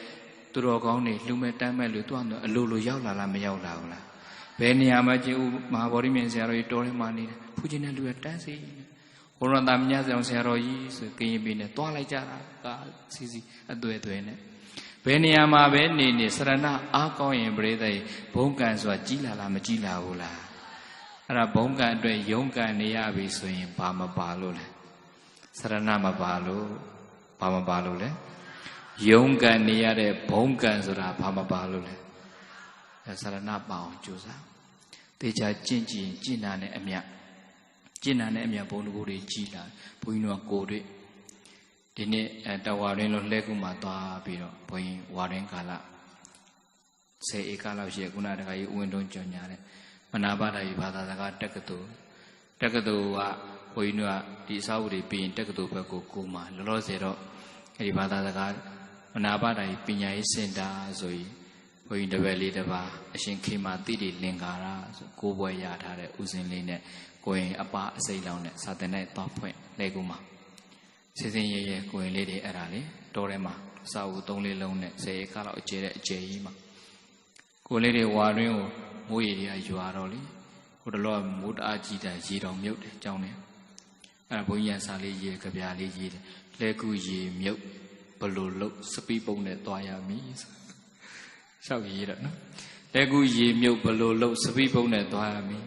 သူတော်ကောင်းတွေလူမဲ့တမ်းမဲ့လူသူ့အလိုလိုရောက်လာလားမရောက်လာဘူးလားဘယ်နေရာမှာကျင့်ဥမဟာဗောဓိမြင်ဆရာတော်ကြီးတော်ထဲမှာနေတယ်ဖူးခြင်းတဲ့လူကတန်းစီဘုရားသားမြတ်ဆောင်ဆရာတော်ကြီးဆိုကရင်ပြည်နဲ့တွားလိုက်ကြတာကစီစီအသွဲသွဲနဲ့ဘယ်နေရာမှာပဲနေနေစရဏအားကောင်းရင်ပရိသတ်ဘုံကံဆိုတာကြီးလာလားမကြီးလာဘူးလားအဲ့ဒါဘုံကံအတွက်ယုံကံနေရပြီဆိုရင်ဘာမပါလို့လဲစရဏမပါလို့ဘာမပါလို့လဲယုံကံနေရတဲ့ဘုံကံဆိုတာဘာမပါလို့လဲစရဏပါအောင်ကြိုးစားတေချာကျင့်ကြည့်ရင်ကျင့်တာနဲ့အမြတ်ကျင့်တာနဲ့အမြတ်ဘုံတကူတွေကြီးလာဘုန်းကြီးတို့ကကိုယ်တွေ့ဒီနေ့တဝါရင်းလို့လှဲကူမှာသွားပြီးတော့ဘုန်းကြီးဝါရင်းကာလ10ဧကလောက်ရှိရခုနတခါကြီးဥဝင်တုံးကြော်ညာတဲ့မနာပါဒာကြီးဘာသာစကားတက္ကသိုလ်ကဘုန်းကြီးတို့ကဒီအစာအုပ်တွေပြီးရင်တက္ကသိုလ်ဘက်ကိုကိုမှာလောလောဆယ်တော့အဲဒီဘာသာစကားမနာပါဒာကြီးပညာရေးစင်တာဆိုပြီးဘုန်းကြီးတပည့်လေးတစ်ပါးအရှင်ခေမာတိတိလင်္ကာရဆိုကိုးပွဲရထားတဲ့ဥစဉ်လေးနဲ့ကိုရင်အပါအစိမ့်လောင်းနဲ့စာတင်တဲ့သွားဖွင့်လဲကူမှာစီစဉ်ရဲရဲကိုရင်လေးတွေအဲ့ဒါလေတောထဲမှာစာအုပ်3-4လုံးနဲ့10ဧကလောက်အကျယ်တဲ့အကျယ်ကြီးမှာကိုလေးတွေဝါရင်းကိုမိုးရေတွေကရွာတော့လေဟိုတလောမိုးတအားကြီးတယ်ရေတောင်မြုပ်တယ်ကြောင်းတယ်အဲ့ဒါဘုန်းကြီးရစာလေးရေးကြပြလေးရေးတယ်လဲကူရေမြုပ်ဘလို့လို့စပီးပုံနဲ့သွားရမည်ရှောက်ရေးတော့နော်လဲကူရေမြုပ်ဘလို့လို့စပီးပုံနဲ့သွားရမည်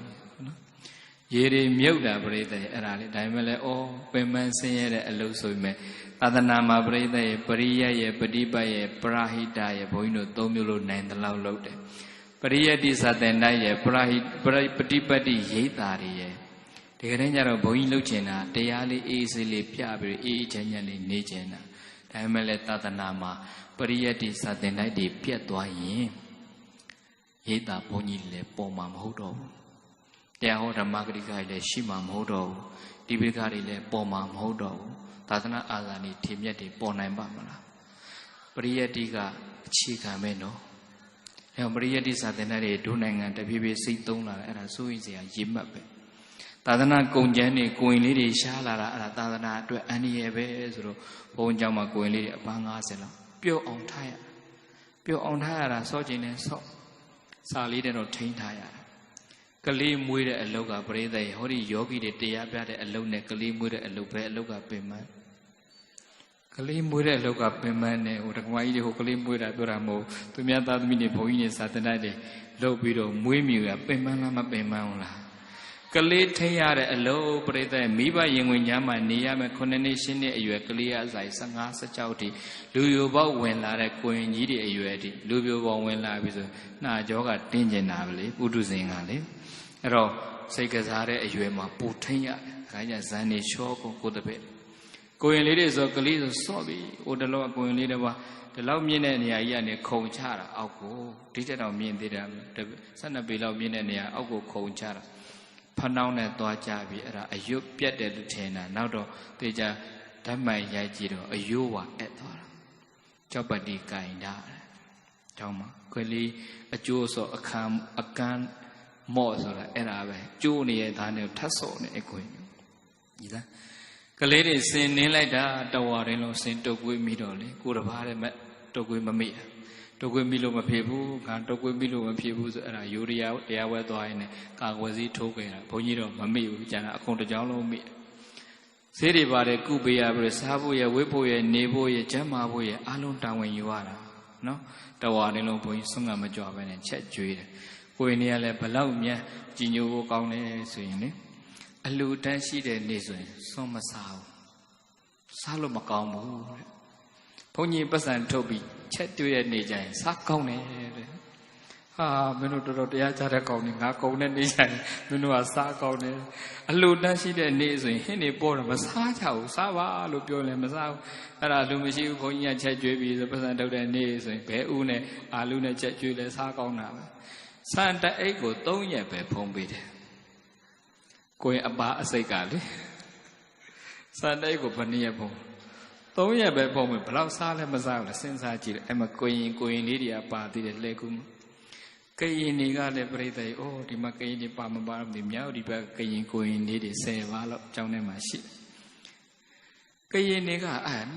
ရေတွေမြုပ်တာပြိဿရဲ့အဲ့ဒါလေဒါပေမဲ့လည်းဩပင်ပန်းဆင်းရဲတဲ့အလုပ်ဆိုပေမဲ့သာသနာမှာပြိဿရဲ့ပရိယတ်ရဲ့ပฏิပတ်ရဲ့ပရဟိတရဲ့ဘုန်းကြီးတို့3မျိုးလို့နိုင်တဲ့လောက်လုပ်တယ်ပရိယတ္တိသတ္တန်တိုင်းရဲ့ပฏิပတ်တိရိတ်တာတွေရဲ့ဒီကနေ့ကျတော့ဘုန်းကြီးလှုပ်ချင်တာတရားလေးအေးအေးဆေးလေးပြပြီးအေးအေးချမ်းချမ်းလေးနေချင်တာဒါပေမဲ့လည်းသာသနာမှာပရိယတ္တိသတ္တန်တိုင်းတွေပြတ်သွားရင်ရိတ်တာဘုန်းကြီးလည်းပေါ်မှာမဟုတ်တော့ဘူးတရားဟောဓမ္မဂရိကတွေလည်းရှိမှာမဟုတ်တော့ဘူးဒီပိကတွေလည်းပေါ်မှာမဟုတ်တော့ဘူးသာသနာအာဇာနည်ထေမြတ်တွေပေါ်နိုင်ပါမလားပရိယတ္တိကအခြေခံပဲနော်အဲပရိယတ္တိစာသင်တဲ့တွေဒုနိုင်ငံတဖြည်းဖြည်းစိတ်သုံးလာတယ်အဲ့ဒါစိုးရင်စရာရည်မှတ်ပဲသာသနာကုန်ကျန်းတွေကိုရင်လေးတွေရှားလာတာအဲ့ဒါသာသနာအတွက်အန္တရာယ်ပဲဆိုတော့ဘုန်းကျောင်းမှာကိုရင်လေးတွေအပန်း90လောက်ပြုတ်အောင်ထားရတာစောကျင်နဲ့ဆော့စာလေးတွေတော့ထိန်းထားရတာကလေးမွေးတဲ့အလုတ်ကပရိသတ်ဟောဒီယောဂီတွေတရားပြတဲ့အလုတ်နဲ့ကလေးမွေးတဲ့အလုတ်ပဲအလုတ်ကပင်မကလေးမွေးတဲ့အလုတ်ကပင်မနဲ့ဟိုတက္ကမကြီးတွေဟိုကလေးမွေးတာပြောတာမဟုတ်သူများသားသမီးတွေဘုန်းကြီးတွေစာသင်တိုက်တွေလုပ်ပြီးတော့မွေးမြူရပင်မလားမပင်မဘူးလားကလေးထိရတဲ့အလုတ်ပရိသတ်မိဘရင်ဝင်ညာမှာနေရမယ်9နှစ်10နှစ်အရွယ်ကလေးအဆိုင်15 16တိလူယိုပေါက်ဝင်လာတဲ့ကိုရင်ကြီးတွေအရွယ်တိလူပြိုပေါက်ဝင်လာပြီဆိုနှာကြောကတင်းကျင်တာပဲလေပုထုဇဉ်ကလေအဲ့တော့ စိတ်ကစားတဲ့အရွယ်မှာပူထိန်ရတယ်။ဒါကြောင့်ဇန်နေချောကိုတပည့်ကိုရင်လေးတွေဆိုကလေးဆိုစော့ပြီ။ဟိုတလောကိုရင်လေးတွေပါဒီလောက်မြင့်တဲ့နေရာကြီးကနေခုံချတာအောက်ကိုဒီတက်တော့မြင့်သေးတယ်12ပေလောက်မြင့်တဲ့နေရာအောက်ကိုခုံချတာဖနှောင်းနဲ့သွားကြပြီအဲ့ဒါအယွတ်ပြတ်တယ်လို့ထင်တာနောက်တော့တေချာဓာတ်မှန်ရိုက်ကြည့်တော့အယိုးဝအဲ့သွားတာကြောက်ပတိကင်တာကြောင်းမှာကလေးအကျိုးဆိုအခန်းမော့ဆိုတာအဲ့ဒါပဲကျိုးနေတဲ့သားနဲ့ထပ်စော်နေအခွင့်ဒီလားကလေးတွေစင်နင်းလိုက်တာတဝါတိုင်းလုံးစင်တုတ်ကွေးမိတော့လေကိုတပါးတဲ့မဲ့တုတ်ကွေးမမိတုတ်ကွေးမိလို့မဖြစ်ဘူးငါတုတ်ကွေးမိလို့မဖြစ်ဘူးဆိုအဲ့ဒါယူရီးယားတရားဝဲသွားရင်ကာကွယ်စည်းထိုးခဲ့တာဘုန်းကြီးတော့မမိဘူးကျန်တာအကုန်တစ်ကြောင်းလုံးမိဈေးတွေပါတယ်ကုပေးရပြီးစားဖို့ရဝိဖို့ရနေဖို့ရကျမ်းမာဖို့ရအားလုံးတာဝန်ယူရတာနော်တဝါတိုင်းလုံးဘုန်းကြီးဆုံးကမကြွပဲနဲ့ချက်ကျွေးတယ်ကိုယ်နေရလဲဘလောက်များကြည်ညိုဖို့ကောင်းတယ်ဆိုရင်လေအလူတန်းရှိတဲ့နေ့ဆိုရင်စွန့်မစားဘူးစားလို့မကောင်းဘူးတဲ့ဘုန်းကြီးပတ်စံထုတ်ပြီးချက်တွေ့တဲ့နေ့ကျရင်စားကောင်းတယ်တဲ့ဟာမင်းတို့တော်တော်တရားကြားတဲ့ကောင်းနေငါကုံတဲ့နေ့ကျရင်မင်းတို့ကစားကောင်းတယ်အလူတန်းရှိတဲ့နေ့ဆိုရင်ဟင်းနေပေါ်တော့မစားကြဘူးစားပါလို့ပြောလဲမစားဘူးအဲ့ဒါလူမရှိဘူးဘုန်းကြီးကချက်ကျွေးပြီးဆိုပတ်စံထုတ်တဲ့နေ့ဆိုရင်ဘဲဦးနဲ့အာလူနဲ့ချက်ကျွေးလဲစားကောင်းတာပဲစံတအိတ်ကို3ရက်ပဲဖုံးပေးတယ်ကိုရင်အပါအစိတ်ကလေစံတအိတ်ကိုဘယ်နည်းရဖုံး3ရက်ပဲဖုံးမယ်ဘလောက်စားလဲမစားဘူးလဲစဉ်းစားကြည့်တယ်အဲ့မှာကိုရင်လေးတွေကပါသေးတယ်လှဲကူကရင်တွေကလည်းပြိတ္တိအိုးဒီမှာကရင်တွေပါမပါဘူးမြောက်ဒီဘက်ကရင်ကိုရင်လေးတွေ10ပါးလောက်အကြောင်းထဲမှာရှိကရင်တွေက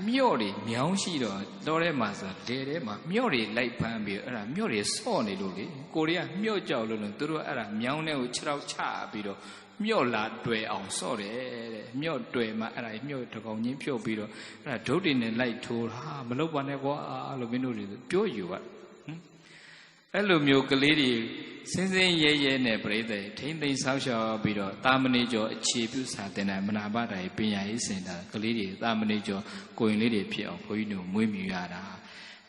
မြော့တွေမြောင်းရှိတော့တော်ထဲမှာဆိုလေထဲမှာမြော့တွေလိုက်ဖမ်းပြီးအဲ့ဒါမြော့တွေစော့နေလို့လေကိုတွေကမြော့ကြောက်လို့သူတို့အဲ့ဒါမြောင်းထဲကိုခြေထောက်ချပြီးတော့မြော့လာတွေ့အောင်စော့တယ်တဲ့မြော့တွေ့မှအဲ့ဒါမြော့တကောင်ချင်းဖြုတ်ပြီးတော့အဲ့ဒါဒုတ်တွေနဲ့လိုက်ထိုးတာမလုပ်ပါနဲ့ကွာလို့မင်းတို့တွေပြောယူပါအဲ့လိုမျိုးကလေးတွေစင်းစင်းရဲရဲနဲ့ပြိတ္တိထိမ့်သိမ့်ဆောက်ရှောက်ပြီးတော့တာမဏေကျော်အခြေပြုစာတင်တဲ့မနာပတိုင်ပညာရေးစင်တာကလေးတွေတာမဏေကျော်ကိုရင်လေးတွေဖြစ်အောင်ဘုန်းကြီးတို့မွေးမြူရတာ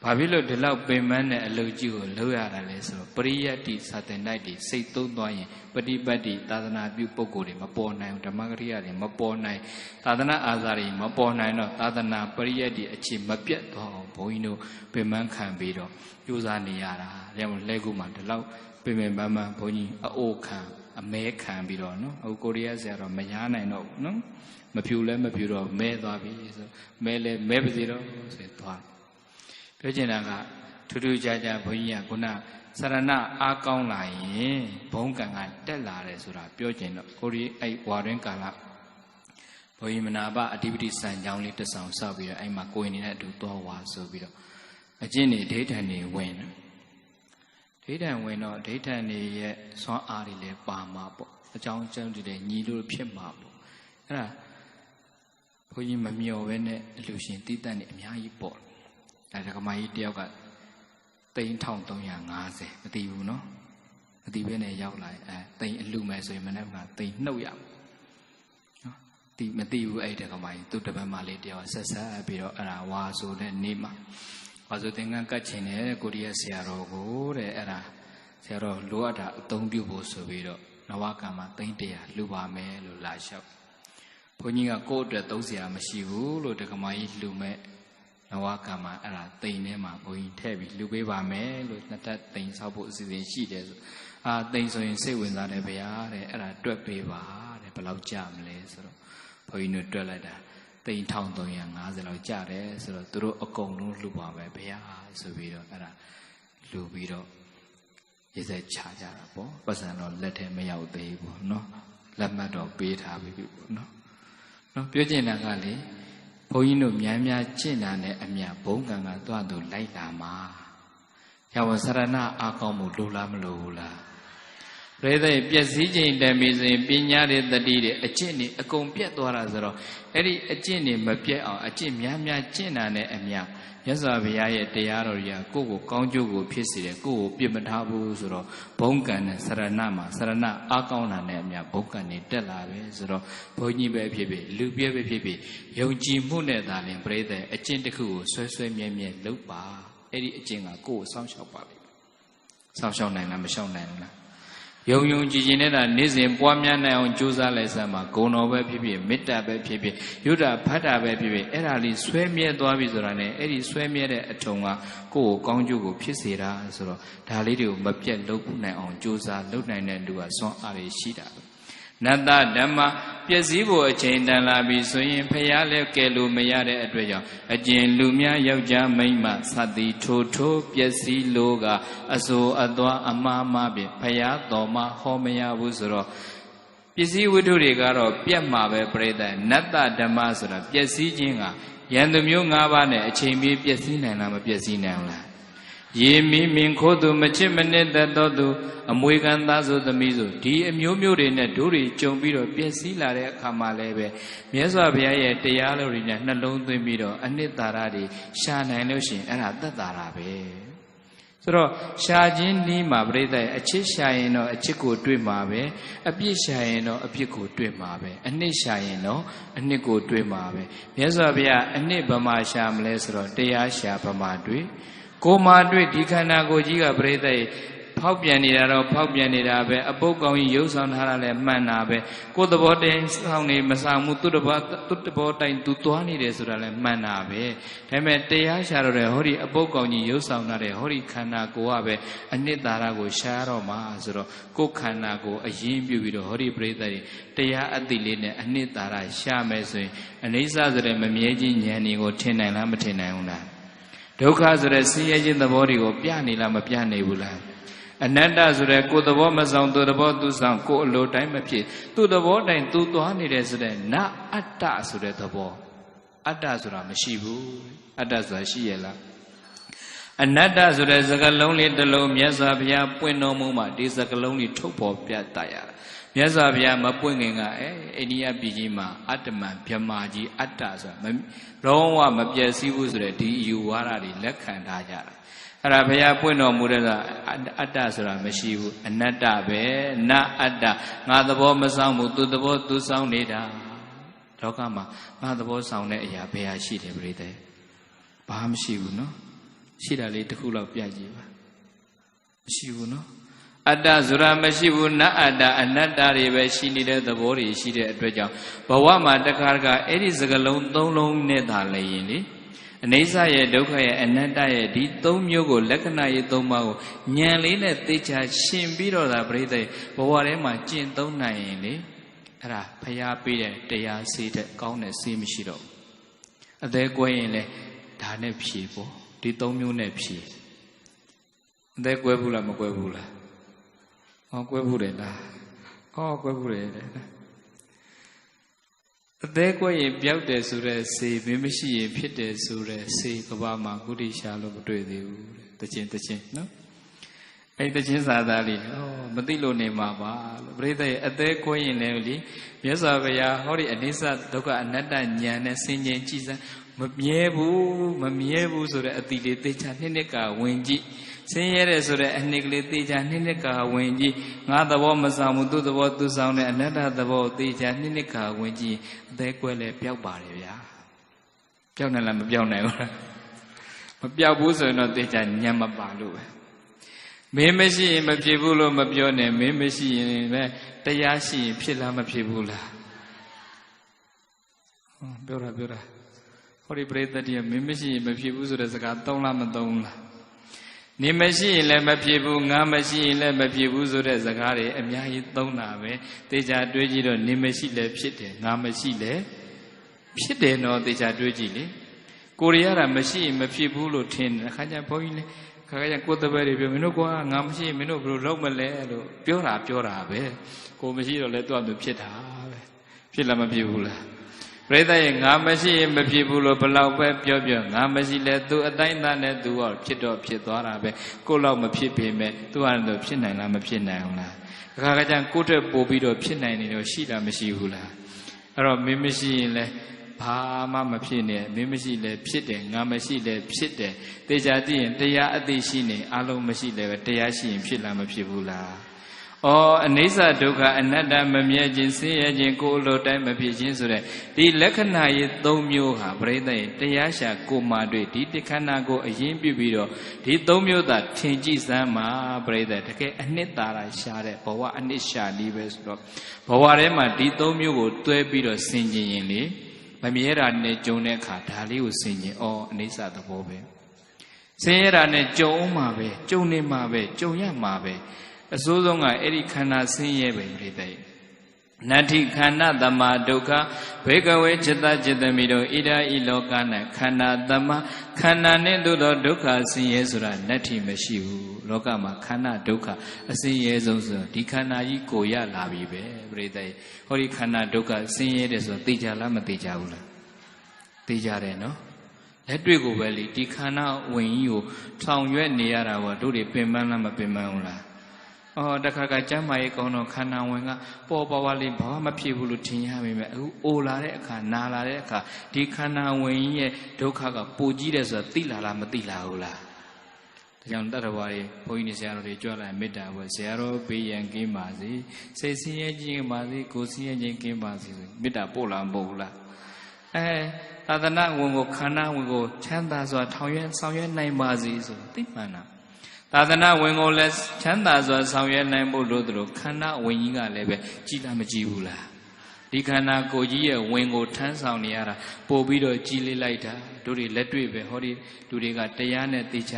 ဘာဖြစ်လို့ဒီလောက်ပင်ပန်းတဲ့အလုပ်ကြီးကိုလုပ်ရတာလဲဆိုတော့ပရိယတ္တိစာတင်တိုက်တွေစိတ်သုံးသွားရင်ပฏิပတ်တိသာသနာပြုပုဂ္ဂိုလ်တွေမပေါ်နိုင်ဓမ္မကရိယာတွေမပေါ်နိုင်သာသနာအာဇာတွေမပေါ်နိုင်တော့သာသနာပရိယတ္တိအခြေမပြတ်တော့ဘုန်းကြီးတို့ပင်ပန်းခံပြီးတော့ကြိုးစားနေရတာဒါကြောင့်လဲကူမှဒီလောက်ပင်ပန်းပန်းဘုန်းကြီးအိုးခံအမဲခံပြီးတော့နော်ဟိုကိုရီးယားဆရာတော်မရားနိုင်တော့ဘူးနော်မဖြူလဲမဖြူတော့မဲသွားပြီဆိုမဲလဲမဲပါစေတော့ဆိုသွားပြောချင်တာကထူးထူးခြားခြားဘုန်းကြီးကခုနစရဏအားကောင်းလာရင်ဘုံကံကတက်လာတယ်ဆိုတာပြောချင်တော့ကိုရီအဲ့ဝါရင်းကာလဘုန်းကြီးမနာပအဓိပတိစံကြောင်းလေးတစ်ဆောင်ဆောက်ပြီးတော့အဲ့မှာကိုယ်နေတဲ့အတူသွားဝါဆိုပြီးတော့အကျင့်တွေဒိဋ္ဌံတွေဝင်ဒိဋ္ဌံဝင်တော့ဒိဋ္ဌံတွေရဲ့စွမ်းအားတွေလည်းပါမှာပေါ့အကြောင်းတွေလည်းညီလို့ဖြစ်မှာပေါ့အဲ့ဒါဘုန်းကြီးမမျှော်ပဲနဲ့အလူရှင်တိတတ်နေအများကြီးပေါ့ဒါကမကြီးတယောက်က3350မသိဘူးနော်မသိဘဲနဲ့ရောက်လာတိန်အလူမယ်ဆိုရင်မနေ့ကတိန်နှုတ်ရနော်ဒီမသိဘူးအဲ့ဒီကမကြီးသူ့တပတ်မှလေးတယောက်ဆက်ဆက်ပြီးတော့အဲ့ဒါဝါဆိုတဲ့နေ့မှာဝါဆိုသင်္ကန်းကတ်ချင်တယ်ကိုရီးယားဆရာတော်ကိုတဲ့အဲ့ဒါဆရာတော်လိုအပ်တာအသုံးပြုဖို့ဆိုပြီးတော့နဝကံမှာ300လှူပါမယ်လို့လာလျှောက်ဘုန်းကြီးကကိုယ့်အတွက်သုံးစရာမရှိဘူးလို့တက္ကမကြီးလှူမဲ့နဝကံမှာအဲ့ဒါတိန်ထဲမှာဘုန်းကြီးထည့်ပြီးလှူပေးပါမယ်လို့နှစ်သက်တိန်ဆောက်ဖို့အစီအစဉ်ရှိတယ်ဆိုတိန်ဆိုရင်စိတ်ဝင်စားတယ်ဗျာတဲ့အဲ့ဒါတွက်ပေးပါတဲ့ဘယ်လောက်ကြမလဲဆိုတော့ဘုန်းကြီးတို့တွက်လိုက်တာ3350လောက်ကြတယ်ဆိုတော့သူတို့အကုန်လုံးလှူပါပဲဗျာဆိုပြီးတော့အဲ့ဒါလှူပြီးတော့ရေးစက်ချကြတာပေါ့ပတ်စံတော့လက်ထဲမရောက်သေးဘူးပေါ့နော်လက်မှတ်တော့ပေးထားပြီပေါ့နော်ပြောချင်တာကလေဘုန်းကြီးတို့များများကျင့်တာနဲ့အမြဘုံကံကသွားသူလိုက်လာမှာရဝစရဏအားကောင်းမှုလိုလားမလိုဘူးလားပြိဿပျက်စီးခြင်းတမီဆိုရင်ပညာတွေတတိတွေအကျင့်တွေအကုန်ပြတ်သွားတာဆိုတော့အဲ့ဒီအကျင့်တွေမပြတ်အောင်အကျင့်များများကျင့်တာနဲ့အမြမြတ်စွာဘုရားရဲ့တရားတော်ကြီးကကိုယ့်ကိုကောင်းကျိုးကိုဖြစ်စေတယ်ကိုယ့်ကိုပြစ်မထားဘူးဆိုတော့ဘုံကံနဲ့စရဏမှာစရဏအားကောင်းတာနဲ့အမြဘုံကံတွေတက်လာပဲဆိုတော့ဘုန်းကြီးပဲဖြစ်ဖြစ်လူပြဲပဲဖြစ်ဖြစ်ယုံကြည်မှုနဲ့သာလင်ပြိဿအကျင့်တစ်ခုကိုဆွဲဆွဲမြဲမြဲလုပ်ပါအဲ့ဒီအကျင့်ကကိုယ့်ကိုစောင့်ရှောက်ပါလိမ့်စောင့်ရှောက်နိုင်လားမရှောက်နိုင်ဘူးလား ယုံယုံကြည်ကြည်နဲ့တာနေ့စဉ်ပွားများနိုင်အောင်ကြိုးစားလိုက်စမ်းပါဂုဏ်တော်ပဲဖြစ်ဖြစ်မေတ္တာပဲဖြစ်ဖြစ်ယုဒ္ဓဖတ်တာပဲဖြစ်ဖြစ်အဲ့ဒါလေးဆွဲမြဲသွားပြီဆိုတာနဲ့အဲ့ဒီဆွဲမြဲတဲ့အထုံကကိုယ့်ကိုကောင်းကျိုးကိုဖြစ်စေတာဆိုတော့ဒါလေးတွေကိုမပြတ်လုပ်နိုင်အောင်ကြိုးစားလုပ်နိုင်တဲ့လူကစွမ်းအားရရှိတာနတ္တဓမ္မပျက်စီးဖို့အချိန်တန်လာပြီဆိုရင်ဖျားလည်းကဲလို့မရတဲ့အတွက်ကြောင့်အကျဉ်လူများယောက်ျားမိန်းမသတိထိုးထိုးပျက်စီးလို့ကအဆိုအသွားအမှားမှားဖြင့်ဖျားတော်မှဟောမရဘူးဆိုတော့ပစ္စည်းဝတ္ထုတွေကတော့ပြတ်မှာပဲပြိတ္တနတ္တဓမ္မဆိုတာပျက်စီးခြင်းကယန္တမျိုး၅ပါးနဲ့အချိန်မီပျက်စီးနိုင်လားမပျက်စီးနိုင်ဘူးလားရေမီမင်ခိုးသူမချစ်မနစ်သက်တော်သူအမွေခံသားဆိုသမီးဆိုဒီအမျိုးမျိုးတွေနဲ့တို့တွေကြုံပြီးတော့ပျက်စီးလာတဲ့အခါမှာလည်းပဲမြတ်စွာဘုရားရဲ့တရားတော်တွေနဲ့နှလုံးသွင်းပြီးတော့အနှစ်သာရတွေရှာနိုင်လို့ရှိရင်အဲ့ဒါသက်သာတာပဲဆိုတော့ရှာခြင်းနီးမှာပြိတ္တအချစ်ရှာရင်တော့အချစ်ကိုတွေ့မှာပဲအပြစ်ရှာရင်တော့အပြစ်ကိုတွေ့မှာပဲအနှစ်ရှာရင်တော့အနှစ်ကိုတွေ့မှာပဲမြတ်စွာဘုရားအနှစ်ဗမာရှာမလဲဆိုတော့တရားရှာဗမာတွေ့ကိုမာတွေ့ဒီခန္ဓာကိုယ်ကြီးကပြိတ္တဖောက်ပြန်နေတာတော့ဖောက်ပြန်နေတာပဲအပုပ်ကောင်းကြီးရုပ်ဆောင်ထားတာလည်းမှန်တာပဲကိုယ်သဘောတိုင်းဆောင်နေမဆောင်မှုသူ့တဘောတိုင်းသူသွားနေတယ်ဆိုတာလည်းမှန်တာပဲဒါပေမဲ့တရားရှာတော့တယ်ဟောဒီအပုပ်ကောင်းကြီးရုပ်ဆောင်ထားတဲ့ဟောဒီခန္ဓာကိုယ်ကပဲအနှစ်သာရကိုရှားတော့မှာဆိုတော့ကိုယ်ခန္ဓာကိုယ်အရင်ပြုပြီးတော့ဟောဒီပြိတ္တတရားအသိလေးနဲ့အနှစ်သာရရှားမယ်ဆိုရင်အနိစ္စဆိုတဲ့မမြဲခြင်းဉာဏ်တွေကိုထင်နိုင်လားမထင်နိုင်ဘူးလားဒုက္ခဆိုတဲ့ဆင်းရဲခြင်းသဘောတွေကိုပြနေလားမပြနေဘူးလားအနတ္တဆိုတဲ့ကိုယ်သဘောမဆောင်သူသဘောသူဆောင်ကိုယ်အလိုတိုင်းမဖြစ်သူသဘောတိုင်းသူသွားနေတဲ့ဆိုတဲ့နအတ္တဆိုတဲ့သဘောအတ္တဆိုတာမရှိဘူးအတ္တဆိုတာရှိရဲ့လားအနတ္တဆိုတဲ့စကားလုံးလေးတစ်လုံးမြတ်စွာဘုရားပွင့်တော်မူမှဒီစကားလုံးလေးထုတ်ပေါ်ပြတတ်ရတာမြတ်စွာဘုရားမပွင့်ခင်ကအိန္ဒိယပြည်ကြီးမှာအတ္တမံဗြဟ္မာကြီးအတ္တဆိုတာလုံးဝမပြည့်စည်ဘူးဆိုတဲ့ဒီအယူဝါဒတွေလက်ခံထားကြတာအဲ့ဒါဘုရားပွင့်တော်မူတဲ့ကအတ္တဆိုတာမရှိဘူးအနတ္တပဲနအတ္တငါသဘောမဆောင်ဘူးသူသဘောသူဆောင်နေတာလောကမှာငါသဘောဆောင်တဲ့အရာဘယ်ဟာရှိတယ်ပြိတ္တဘာမှမရှိဘူးနော်ရှိတာလေးတစ်ခုလောက်ပြကြည့်ပါမရှိဘူးနော်အတ္တဆိုတာမရှိဘူးနအတ္တအနတ္တတွေပဲရှိနေတဲ့သဘောတွေရှိတဲ့အတွက်ကြောင့်ဘဝမှာတခါတခါအဲ့ဒီစကလုံး၃လုံးနဲ့သာလျင်လေအနိစ္စရဲ့ဒုက္ခရဲ့အနတ္တရဲ့ဒီ၃မျိုးကိုလက္ခဏာရေး၃ပါးကိုဉာဏ်လေးနဲ့သိချာရှင်းပြီးတော့သာပြိတ္တဘဝထဲမှာကျင့်သုံးနိုင်ရင်လေအဲ့ဒါဖျားပေးတဲ့တရားစေတဲ့ကောင်းတဲ့စေမရှိတော့အသေးကွဲရင်လေဒါနဲ့ဖြေပေါ့ဒီ၃မျိုးနဲ့ဖြေအသေးကွဲဘူးလားမကွဲဘူးလားဟောကွဲဘူးတယ်လားဟောကွဲဘူးတယ်အသေးကွဲရင်ပြောက်တယ်ဆိုတဲ့စေမင်းမရှိရင်ဖြစ်တယ်ဆိုတဲ့စေကဘာမှာကုဋိရှာလို့မတွေ့သေးဘူးတချင်းနော်အဲ့တချင်းစာသားလေးမသိလို့နေမှာပါလို့ပြိတ္တရဲ့အသေးကွဲရင်လည်းလေမြတ်စွာဘုရားဟောဒီအနိစ္စဒုက္ခအနတ္တဉာဏ်နဲ့ဆင်ခြင်ကြည့်စမ်းမမြဲဘူးဆိုတဲ့အတိလေးသေချာနှစ်ကဝင်ကြည့်ဆင်းရဲတဲ့ဆိုတဲ့အနှစ်ကလေးသေချာနှစ်ကဝင်ကြည့်ငါသဘောမဆောင်ဘူးသူ့သဘောသူဆောင်တဲ့အနတ္တသဘောသေချာနှစ်ကဝင်ကြည့်အသေးကွဲလဲပျောက်ပါတယ်ဗျာပျောက်နိုင်လားမပျောက်နိုင်ဘူးလားမပျောက်ဘူးဆိုရင်တော့သေချာညံမပါလို့ပဲမင်းမရှိရင်မဖြစ်ဘူးလို့မပြောနဲ့မင်းမရှိရင်ပဲတရားရှိရင်ဖြစ်လားမဖြစ်ဘူးလားပြောတာဟောဒီပရိသတ်ကြီးမင်းမရှိရင်မဖြစ်ဘူးဆိုတဲ့စကားသုံးလားမသုံးလားနေမရှိရင်လည်းမဖြစ်ဘူးငါမရှိရင်လည်းမဖြစ်ဘူးဆိုတဲ့စကားတွေအများကြီးသုံးတာပဲသေချာတွေးကြည့်တော့နေမရှိလည်းဖြစ်တယ်ငါမရှိလည်းဖြစ်တယ်တော့သေချာတွေးကြည့်လေကိုရီးယားကမရှိရင်မဖြစ်ဘူးလို့ထင်တယ်ခါကျဘုန်းကြီးလည်းခါကျကိုယ်တပည့်တွေပြောမင်းတို့ကငါမရှိရင်မင်းတို့ဘယ်လိုလုပ်မလဲလို့ပြောတာပဲကိုမရှိတော့လည်းသူ့အတူဖြစ်တာပဲဖြစ်လားမဖြစ်ဘူးလားပြိတ္တရဲ့ငါမရှိရင်မဖြစ်ဘူးလို့ဘလောက်ပဲပြောငါမရှိလဲသူအတိုင်းသားနဲ့သူကဖြစ်တော့ဖြစ်သွားတာပဲကိုလောက်မဖြစ်ပေမဲ့သူကတော့ဖြစ်နိုင်လားမဖြစ်နိုင်ဘူးလားအခါကကျကိုယ့်တက်ပို့ပြီးတော့ဖြစ်နိုင်နေတော့ရှိတာမရှိဘူးလားအဲ့တော့မင်းမရှိရင်လဲဘာမှမဖြစ်နဲ့မင်းမရှိလဲဖြစ်တယ်ငါမရှိလဲဖြစ်တယ်သေချာသိရင်တရားအသိရှိနေအလုံးမရှိလဲပဲတရားရှိရင်ဖြစ်လားမဖြစ်ဘူးလားဩ အနိစ္စဒုက္ခအနတ္တမမြဲခြင်းဆင်းရဲခြင်းကိုယ်လိုတိုင်းမဖြစ်ခြင်းဆိုတဲ့ဒီလက္ခဏာရေး၃မျိုးဟာပရိသတ်ရဲ့တရားရှာကိုမှတွေ့ဒီတခဏကိုအရင်ပြုပြီးတော့ဒီ၃မျိုးသာထင်ကြည့်စမ်းမှာပရိသတ်တကယ်အနှစ်သာရရှာတဲ့ဘဝအနှစ်ရှာနည်းပဲဆိုတော့ဘဝထဲမှာဒီ၃မျိုးကိုတွဲပြီးတော့ဆင်ခြင်ရင်လေမမြဲတာနဲ့ကြုံတဲ့အခါဒါလေးကိုဆင်ခြင်အနိစ္စသဘောပဲဆင်းရဲတာနဲ့ကြုံအောင်မှာပဲကြုံနေမှာပဲကြုံရမှာပဲအစိုးဆုံးကအဲ့ဒီခန္ဓာဆင်းရဲပဲပြိတ္တိနတ္ထိခန္ဓာတမဒုက္ခဘေကဝေจิตจิตမိတို့ဣဒာဤလောက၌ခန္ဓာတမခန္ဓာနဲ့သို့သောဒုက္ခဆင်းရဲဆိုတာနတ္ထိမရှိဘူးလောကမှာခန္ဓာဒုက္ခအဆင်းရဲဆုံးဆိုဒီခန္ဓာကြီးကိုရလာပြီပဲပြိတ္တိဟောဒီခန္ဓာဒုက္ခဆင်းရဲတယ်ဆိုသိကြလားမသိကြဘူးလားသိကြတယ်နော်လက်တွေ့ကိုပဲလေဒီခန္ဓာဝင်ကြီးကိုထောင်ရွက်နေရတာကတို့တွေပင်ပန်းလားမပင်ပန်းဘူးလားတခါကကျမ်းမာရေးကောင်းတော့ခန္ဓာဝင်ကပေါ်ပါဝါလေးဘာမှမဖြစ်ဘူးလို့ထင်ရမိမယ်အခုအိုလာတဲ့အခါနာလာတဲ့အခါဒီခန္ဓာဝင်ရဲ့ဒုက္ခကပိုကြီးတယ်ဆိုတာသိလာလားမသိလာဘူးလားဒါကြောင့်တတ္တဝါတွေဘုန်းကြီးတွေဆရာတော်တွေကြွလာမေတ္တာပွဲဆရာတော်ဘေးရန်ကင်းပါစေစိတ်ဆင်းရဲခြင်းပါစေကိုယ်ဆင်းရဲခြင်းကင်းပါစေမေတ္တာပို့လာမပို့ဘူးလားသာသနာဝင်ကိုခန္ဓာဝင်ကိုချမ်းသာစွာထောင်ရွက်ဆောင်ရွက်နိုင်ပါစေဆိုသိမှန်တာသာသနာဝင်ကိုလည်းချမ်းသာစွာဆောင်ရွက်နိုင်ဖို့လို့တို့ခန္ဓာဝင်ကြီးကလည်းပဲကြည်လားမကြည်ဘူးလားဒီခန္ဓာကိုယ်ကြီးရဲ့ဝင်ကိုထမ်းဆောင်နေရတာပို့ပြီးတော့ကြည်လေးလိုက်တာတို့တွေလက်တွေ့ပဲဟောဒီလူတွေကတရားနဲ့သိချ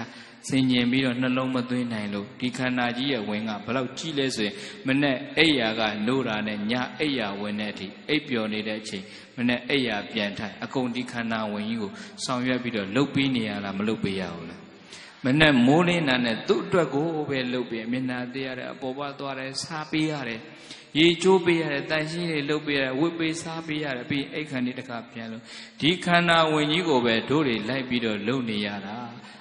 ဆင်ញင်ပြီးတော့နှလုံးမသွင်းနိုင်လို့ဒီခန္ဓာကြီးရဲ့ဝင်ကဘလောက်ကြီးလဲဆိုရင်မနဲ့အိယာကနိုးတာနဲ့ညအိယာဝင်တဲ့အထိအိပ်ပျော်နေတဲ့အချိန်မနဲ့အိယာပြန်ထိုင်အကုန်ဒီခန္ဓာဝင်ကြီးကိုဆောင်ရွက်ပြီးတော့လှုပ်ပြီးနေရလားမလှုပ်ပေးရဘူးလားမနဲ့မိုးလင်းတာနဲ့သူ့အတွက်ကိုပဲလှုပ်ပြီးမျက်နှာသေးရတယ်အပေါ်ပါသွားတယ်စားပေးရတယ်ရေချိုးပေးရတယ်တန်ရှင်းတွေလှုပ်ပေးရတယ်ဝတ်ပေးစားပေးရတယ်ပြီးအိတ်ခန္ဒီတစ်ခါပြန်လို့ဒီခန္ဓာဝင်ကြီးကိုပဲတို့တွေလိုက်ပြီးတော့လှုပ်နေရတာ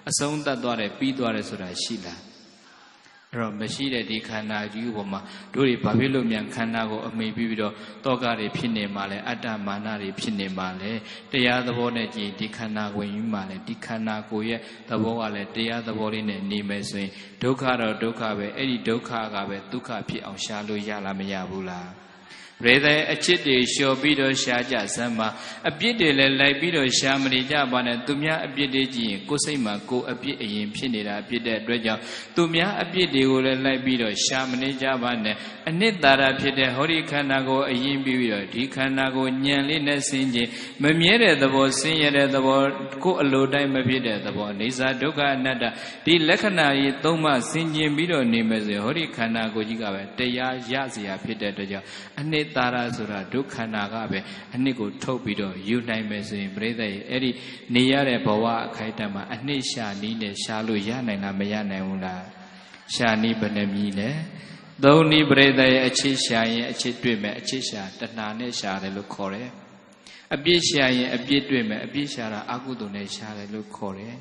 အဆုံးသတ်သွားတယ်ပြီးသွားတယ်ဆိုတာရှိလားအဲ့တော့မရှိတဲ့ဒီခန္ဓာကြီးပေါ်မှာတို့တွေဘာဖြစ်လို့မြန်ခန္ဓာကိုအမိပြီးပြီးတော့တောကတွေဖြစ်နေမှာလဲအတ္တမာနတွေဖြစ်နေမှာလဲတရားသဘောနဲ့ကြည်ဒီခန္ဓာဝင်ကြီးမှာလဲဒီခန္ဓာကိုယ်ရဲ့သဘောကလည်းတရားသဘောလေးနဲ့နေမယ်ဆိုရင်ဒုက္ခတော့ဒုက္ခပဲအဲ့ဒီဒုက္ခကပဲဒုက္ခဖြစ်အောင်ရှာလို့ရလားမရဘူးလားရေတဲ့အချစ်တွေလျှော်ပြီးတော့ရှားကြစမ်းပါအပြစ်တွေလည်းလိုက်ပြီးတော့ရှားမနေကြပါနဲ့သူများအပြစ်တွေကြည့်ရင်ကိုယ်စိတ်မှာကိုယ်အပြစ်အရင်ဖြစ်နေတာဖြစ်တဲ့အတွက်ကြောင့်သူများအပြစ်တွေကိုလည်းလိုက်ပြီးတော့ရှားမနေကြပါနဲ့အနှစ်သာရဖြစ်တဲ့ဟောဒီခန္ဓာကိုအရင်ပြီးတော့ဒီခန္ဓာကိုညံလေးနဲ့ဆင်ခြင်မမြဲတဲ့သဘောဆင်းရဲတဲ့သဘောကိုယ်အလိုတိုင်းမဖြစ်တဲ့သဘောအိစ္ဆာဒုက္ခအနတ္တဒီလက္ခဏာကြီးသုံးပါးဆင်ခြင်ပြီးတော့နေမယ်ဆိုရင်ဟောဒီခန္ဓာကိုကြီးကပဲတရားရเสียဖြစ်တဲ့အတွက်ကြောင့်အနှစ်သာရဆိုတာဒုက္ခန္တာကပဲအနှစ်ကိုထုတ်ပြီးတော့ယူနိုင်မယ်ဆိုရင်ပြိဿရဲ့အဲ့ဒီနေရတဲ့ဘဝအခိုက်အတန့်မှာအနှစ်ရှာနည်းနဲ့ရှာလို့ရနိုင်လားမရနိုင်ဘူးလားရှာနည်းဘယ်နှမီလဲသုံးနည်းပြိဿရဲ့အချစ်ရှာရင်အချစ်တွေ့မယ်အချစ်ရှာတဏှာနဲ့ရှာတယ်လို့ခေါ်တယ်အပြစ်ရှာရင်အပြစ်တွေ့မယ်အပြစ်ရှာတာအကုသိုလ်နဲ့ရှာတယ်လို့ခေါ်တယ်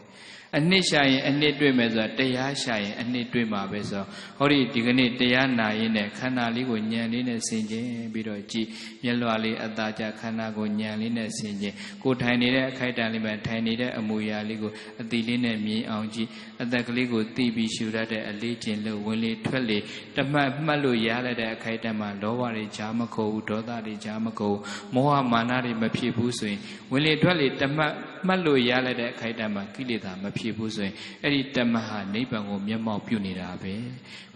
အနှစ်ရှာရင်အနှစ်တွေ့မယ်ဆိုတာတရားရှာရင်အနှစ်တွေ့မှာပဲဆိုတော့ဟောဒီကနေ့တရားနာရင်နဲ့ခန္ဓာလေးကိုညံလေးနဲ့ဆင်ခြင်ပြီးတော့ကြည်မျက်လွှာလေးအသာကြခန္ဓာကိုညံလေးနဲ့ဆင်ခြင်ကိုထိုင်နေတဲ့အခိုက်အတန့်လေးမှာထိုင်နေတဲ့အမူအရာလေးကိုအတိလေးနဲ့မြင်အောင်ကြည့်အသက်ကလေးကိုသိပြီးရှုရတဲ့အလေးကျင့်လို့ဝင်လေထွက်လေတမှတ်မှတ်လို့ရလိုက်တဲ့အခိုက်အတန့်မှာလောဘတွေကြားမခုဘူးဒေါသတွေကြားမခုဘူးမောဟမာနတွေမဖြစ်ဘူးဆိုရင်ဝင်လေထွက်လေတမှတ်မှတ်လို့ရလိုက်တဲ့အခိုက်အတန့်မှာကိလေသာမဖြစ်ဘူးဆိုရင်အဲ့ဒီတမဟာနိဗ္ဗာန်ကိုမျက်မှောက်ပြုနေတာပဲ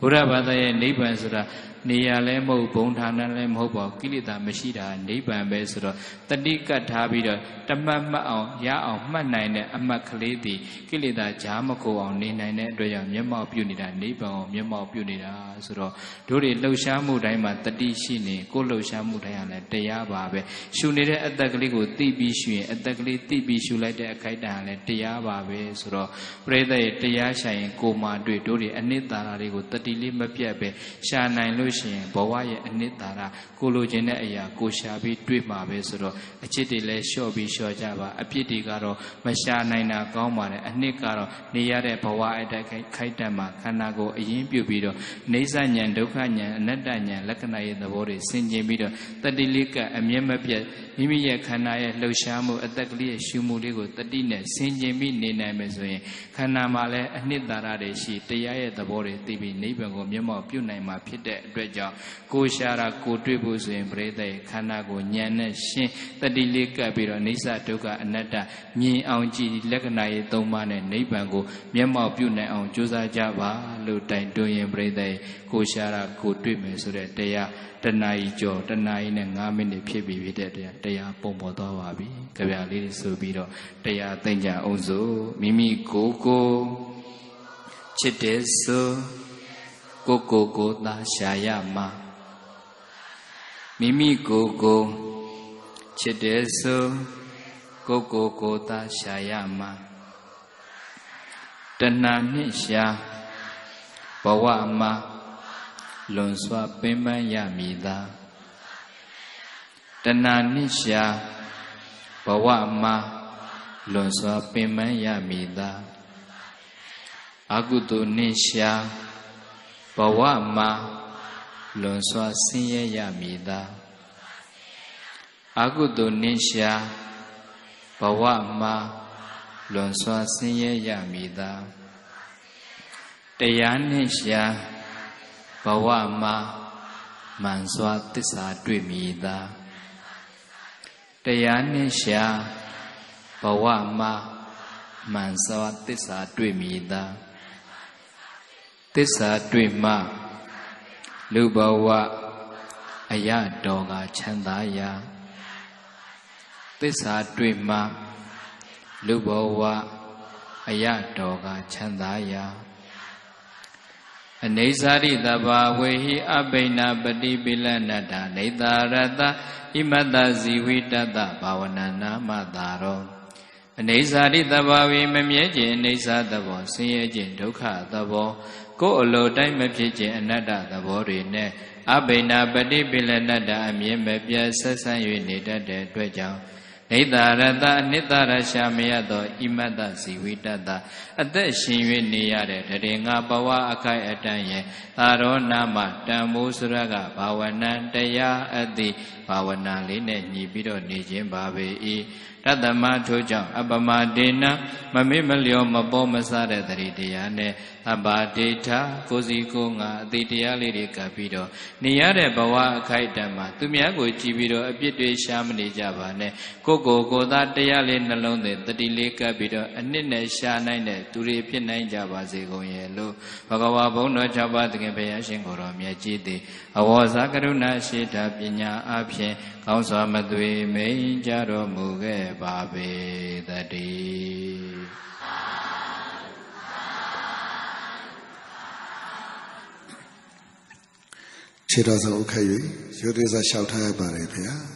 ဘုရားဘာသာရဲ့နိဗ္ဗာန်ဆိုတာနေရာလည်းမဟုတ်ဘုံဌာနလည်းမဟုတ်ပါဘူးကိလေသာမရှိတာနိဗ္ဗာန်ပဲဆိုတော့တတိကတ်ထားပြီးတော့တမတ်မှတ်အောင်ရအောင်မှတ်နိုင်တဲ့အမှတ်ကလေးတည်ကိလေသာကြားမကိုအောင်နေနိုင်တဲ့အတွက်ကြောင့်မျက်မှောက်ပြုနေတာနိဗ္ဗာန်ကိုမျက်မှောက်ပြုနေတာဆိုတော့တို့တွေလှုပ်ရှားမှုတိုင်းမှာတတိရှိနေကိုလှုပ်ရှားမှုတိုင်းကလည်းတရားပါပဲရှုနေတဲ့အသက်ကလေးကိုသိပြီးရှုရင်အသက်ကလေးသိပြီးရှုလိုက်တဲ့အခိုက်အတန့်ကလည်းတရားပါပဲဆိုတော့ပရိသတ်ရဲ့တရားရှာရင်ကိုမှတွေ့တို့တွေအနှစ်သာရတွေကိုတတိလေးမပြတ်ပဲရှာနိုင်လို့ရှိရင်ဘဝရဲ့အနှစ်သာရကိုလိုချင်တဲ့အရာကိုရှာပြီးတွေ့မှာပဲဆိုတော့အချစ်တွေလည်းလျှော့ပြီးလျှော့ကြပါအပြစ်တွေကတော့မရှာနိုင်တာကောင်းပါတယ်အနှစ်ကတော့နေရတဲ့ဘဝအတိုင်းခိုက်တတ်မှာခန္ဓာကိုယ်အရင်ပြုပြီးတော့နေဆဉဏ်ဒုက္ခဉဏ်အနတ္တဉဏ်လက္ခဏာရဲ့သဘောတွေဆင်ခြင်ပြီးတော့တတိလေးကအမြဲမပြတ် မိမိရဲ့ခန္ဓာရဲ့လှုပ်ရှားမှုအသက်ကလေးရဲ့ရှုမှုလေးကိုတတိနဲ့ဆင်ခြင်ပြီးနေနိုင်မယ်ဆိုရင်ခန္ဓာမှာလည်းအနှစ်သာရတွေရှိတရားရဲ့သဘောတွေသိပြီးနိဗ္ဗာန်ကိုမျက်မှောက်ပြုနိုင်မှာဖြစ်တဲ့အတွက်ကြောင့်ကိုရှာတာကိုတွေ့ဖို့ဆိုရင်ပရိသတ်ခန္ဓာကိုဉာဏ်နဲ့ရှင်းတတိလေးကပ်ပြီးတော့အိဋ္ဌဒုက္ခအနတ္တမြင်အောင်ကြည့်လက္ခဏာရေး၃ပါးနဲ့နိဗ္ဗာန်ကိုမျက်မှောက်ပြုနိုင်အောင်ကြိုးစားကြပါလို့တိုင်တွန်းရင်ပရိသတ်ကိုရှာတာကိုတွေ့မယ်ဆိုတဲ့တရားတဏှာကြီးကျော်တဏှာကြီးနဲ့9မိနစ်ဖြစ်ပြီးဖြစ်တဲ့တရားပုံပေါ်သွားပါပြီကြပြလေးတွေဆိုပြီးတော့တရားသိမ့်ကြအောင်စို့မိမိကိုချစ်တဲ့ဆိုကိုသာရှာရမှာမိမိကိုချစ်တဲ့ဆိုကိုသာရှာရမှာတဏှာနှင့်ရှာဘဝမှာလွန်စွာပင်ပန်းရမည်သာတဏှာနှင့်ရှာဘဝမှာလွန်စွာပင်ပန်းရမည်သာအကုသိုလ်နှင့်ရှာဘဝမှာလွန်စွာဆင်းရဲရမည်သာအကုသိုလ်နှင့်ရှာဘဝမှာလွန်စွာဆင်းရဲရမည်သာတရားနှင့်ရှာဘဝမှာမှန်စွာသစ္စာတွေ့မည်သာတရားနှင့်ရှာဘဝမှာမှန်စွာသစ္စာတွေ့မည်သာသစ္စာတွေ့မှလူဘဝအရတော်ကချမ်းသာရာသစ္စာတွေ့မှလူဘဝအရတော်ကချမ်းသာရာအနေစာရိတဘာဝေဟိအဘိနာပတိပိလနတ္တနေသာရတဣမတ္တဇီဝိတတဘာဝနာနာမတာရောအနေစာရိတဘာဝေမမြဲခြင်းအနေစာသဘောဆင်းရဲခြင်းဒုက္ခသဘောကိုယ်အလိုတိုင်းမဖြစ်ခြင်းအနတ္တသဘောတွေနဲ့အဘိနာပတိပိလနတ္တအမြဲမပြတ်ဆက်ဆံ၍နေတတ်တဲ့အတွက်ကြောင့်နေသာရတအနိတ္တရရှာမရသောဣမတ္တဇီဝိတတအသက်ရှင်၍နေရတဲ့တရေငါဘဝအခိုက်အတန့်ရဲ့သာရောနာမတန်မိုးစရကဘာဝနာတရားအသည့်ဘာဝနာလေးနဲ့ညီပြီးတော့နေခြင်းပါပဲ၏တတ္တမထို့ကြောင့်အပမဒေနမမေ့မလျောမပေါ်မဆတဲ့တတိတရားနဲ့အဘာဒေထာကိုစီကိုငါအတိတရားလေးတွေကပ်ပြီးတော့နေရတဲ့ဘဝအခိုက်အတန့်မှာသူများကိုကြည်ပြီးတော့အပြစ်တွေရှာမနေကြပါနဲ့ကိုယ်သာတရားလေးနှလုံးသွင်းတတိလေးကပ်ပြီးတော့အနှစ်နဲ့ရှာနိုင်တဲ့သူတွေဖြစ်နိုင်ကြပါစေကုန်ရဲ့လို့ဘဂဝါဘုန်းတော်၆ပါးသခင်ဘုရားရှင်ကိုယ်တော်မြတ်ကြီးသည်အဝေါ်စာကရုဏာရှိတာပညာအဖြင့်ကောင်းစွာမသွေမိန်ကြတော်မူခဲ့ပါပေတည်းခြေတော်ဆုံးဥက္ခ၍ရိုသေစွာလျှောက်ထားရပါတယ်ဗျာ